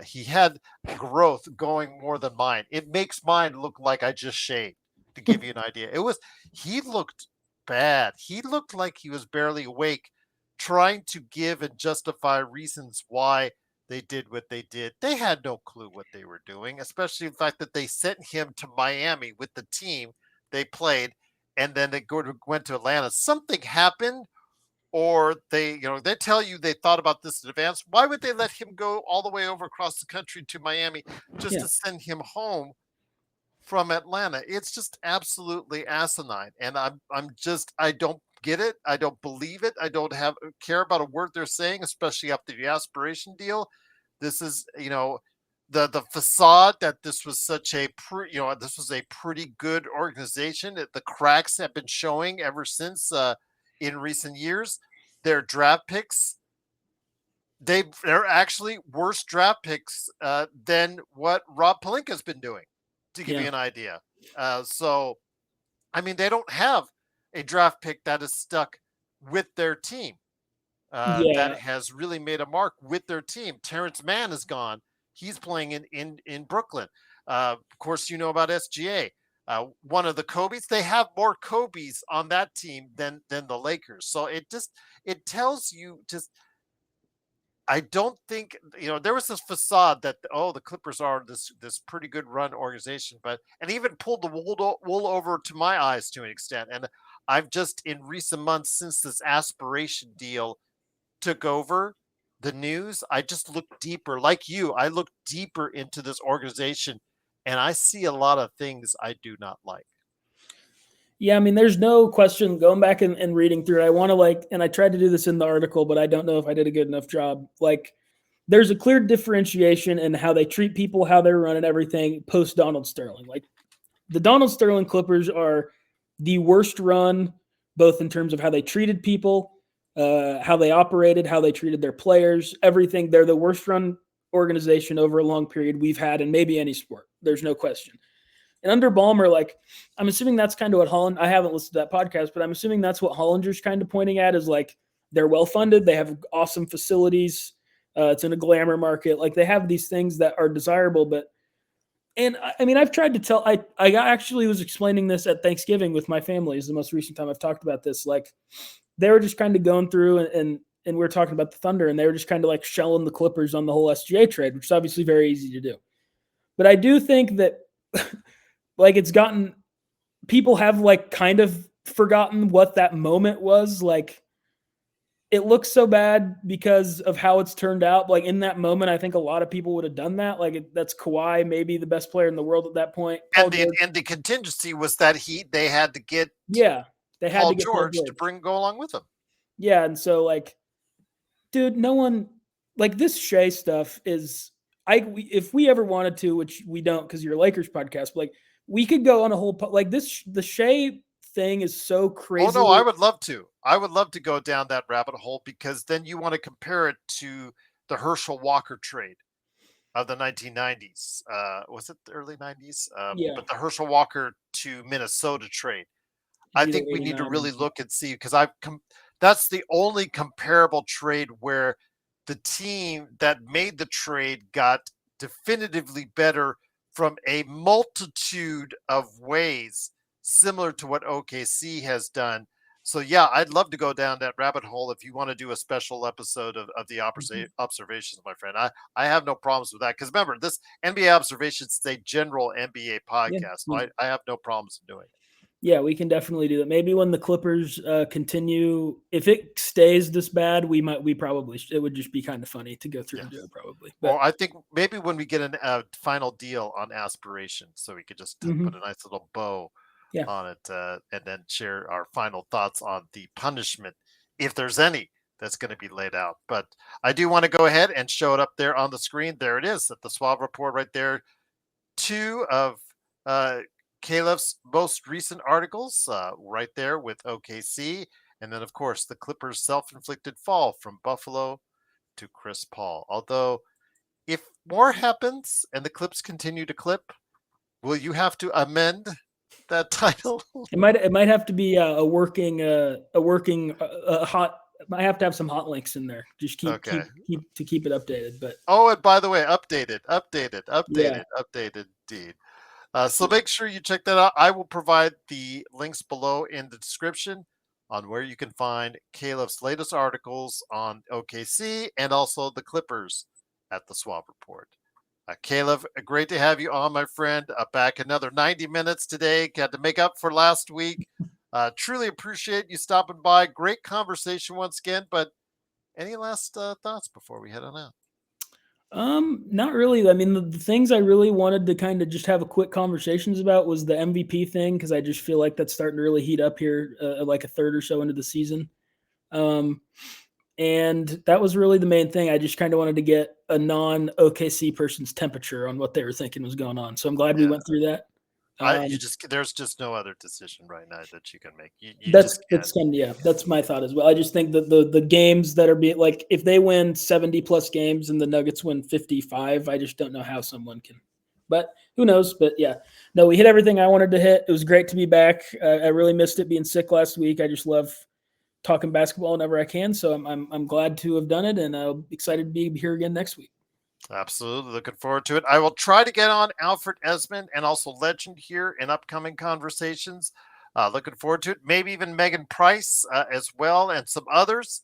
He had growth going more than mine. It makes mine look like I just shaved, to give you an idea. He looked bad. He looked like he was barely awake, trying to give and justify reasons why they did what they did. They had no clue what they were doing, especially the fact that they sent him to Miami with the team they played, and then went to Atlanta. Something happened, or they tell you they thought about this in advance. Why would they let him go all the way over across the country to Miami just yeah, to send him home from Atlanta? It's just absolutely asinine, and I don't get it. I don't believe it. I don't have care about a word they're saying, especially after the aspiration deal. This is the facade that this was such a this was a pretty good organization. The cracks have been showing ever since in recent years. Their draft picks, they're actually worse draft picks than what Rob Pelinka's been doing, to give yeah, you an idea. So, I mean, they don't have a draft pick that is stuck with their team, that yeah, has really made a mark with their team. Terrence Mann is gone. He's playing in Brooklyn. Of course, you know about SGA. One of the Kobe's. They have more Kobe's on that team than the Lakers. So it tells you just. I don't think there was this facade that the Clippers are this pretty good run organization, but and even pulled the wool over to my eyes to an extent. And I've just in recent months since this aspiration deal took over the news, I just looked deeper. Like you, I look deeper into this organization, and I see a lot of things I do not like. yeah. I mean, there's no question. Going back and reading through it, I want to and I tried to do this in the article, but I don't know if I did a good enough job. There's a clear differentiation in how they treat people, how they're running everything post Donald Sterling. Like the Donald Sterling Clippers are the worst run, both in terms of how they treated people, how they operated, how they treated their players, everything. They're the worst run organization over a long period we've had in maybe any sport. There's no question. And under Ballmer, I'm assuming that's kind of what Holland. I haven't listened to that podcast, but I'm assuming that's what Hollinger's kind of pointing at is they're well funded, they have awesome facilities. It's in a glamour market. Like they have these things that are desirable, but and I mean, I've tried to tell. I actually was explaining this at Thanksgiving with my family. Is the most recent time I've talked about this. Like they were just kind of going through and we were talking about the Thunder, and they were just kind of like shelling the Clippers on the whole SGA trade, which is obviously very easy to do. But I do think that it's gotten people have kind of forgotten what that moment was like. It looks so bad because of how it's turned out. Like in that moment, I think a lot of people would have done that. That's Kawhi, maybe the best player in the world at that point. Paul And the George, and the contingency was that they had to get yeah, they had Paul to get Paul George to George. go along with them. Yeah, and so dude, no one this Shea stuff is. If we ever wanted to, which we don't, because you're a Lakers podcast, but we could go on a whole this the Shea thing is so Oh crazy. no, I would love to. I would love to go down that rabbit hole, because then you want to compare it to the Herschel Walker trade of the 1990s. Was it the early 90s? Yeah, But the Herschel Walker to Minnesota trade. I Either think we need to 89 or really look and see because that's the only comparable trade where the team that made the trade got definitively better from a multitude of ways, similar to what OKC has done. So yeah, I'd love to go down that rabbit hole if you want to do a special episode of the Mhm. observations, my friend. I have no problems with that because remember, this NBA observations is a general NBA Yeah, podcast, so I have no problems in doing it. yeah, we can definitely do that. Maybe when the Clippers continue, if it stays this bad, we probably it would just be kind of funny to go through and do Yes. it probably. But Or I think maybe when we get a final deal on aspirations, so we could just put a mhm, nice little bow yeah, on it, and then share our final thoughts on the punishment, if there's any, that's going to be laid out. But I do want to go ahead and show it up there on the screen. There it is at the Suave Report right there. Two of uh, Calif's most recent articles right there with OKC. And then, of course, the Clippers' self inflicted fall from Buffalo to Chris Paul. Although, if more happens and the clips continue to clip, will you have to amend that title? it might have to be a hot. I have to have some hot links in there. Just Okay. keep it updated. But Oh, and by the way, yeah, updated indeed. So make sure you check that out. I will provide the links below in the description on where you can find Caleb's latest articles on OKC and also the Clippers at the Swab Report. Caleb, great to have you on, my friend. Back another 90 minutes today. Got to make up for last week. Truly appreciate you stopping by. Great conversation once again. But any last thoughts before we head on out? not really. I mean, the things I really wanted to kind of just have a quick conversations about was the MVP thing because I just feel like that's starting to really heat up here, like a third or so into the season. Um, and that was really the main thing. I just kind of wanted to get a non OKC person's temperature on what they were thinking was going on. So I'm glad we Yeah, went through that. Um, there's just no other decision right now that you can make. You that's just can't. that's kind of yeah, that's my thought as well. I just think that the games that are being like if they win 70 plus games and the Nuggets win 55, I just don't know how someone can. But who knows? But yeah, no, we hit everything I wanted to hit. It was great to be back. I really missed it being sick last week. I just love talking basketball whenever I can. So I'm glad to have done it, and I'm excited to be here again next week. Absolutely. Looking forward to it. I will try to get on Alfred Esmond and also Legend here in upcoming conversations. Looking forward to it. Maybe even Megan Price as well and some others.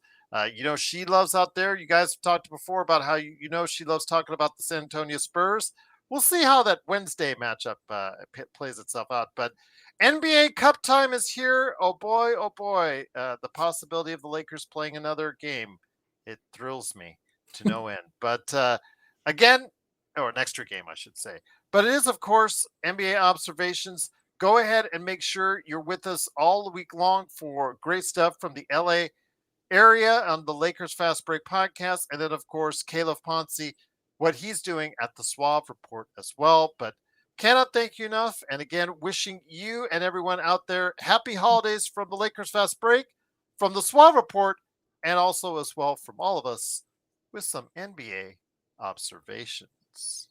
She loves out there. You guys have talked before about how she loves talking about the San Antonio Spurs. We'll see how that Wednesday matchup plays itself out. But NBA Cup time is here. Oh boy, oh boy. The possibility of the Lakers playing another game. It thrills me to no end. But again, or an extra game, I should say. But it is, of course, NBA observations. Go ahead and make sure you're with us all week long for great stuff from the LA area on the Lakers Fast Break podcast. And then, of course, Calif Poncy, what he's doing at the Suave Report as well. But cannot thank you enough. And again, wishing you and everyone out there happy holidays from the Lakers Fast Break, from the Suave Report, and also as well from all of us with some NBA observations.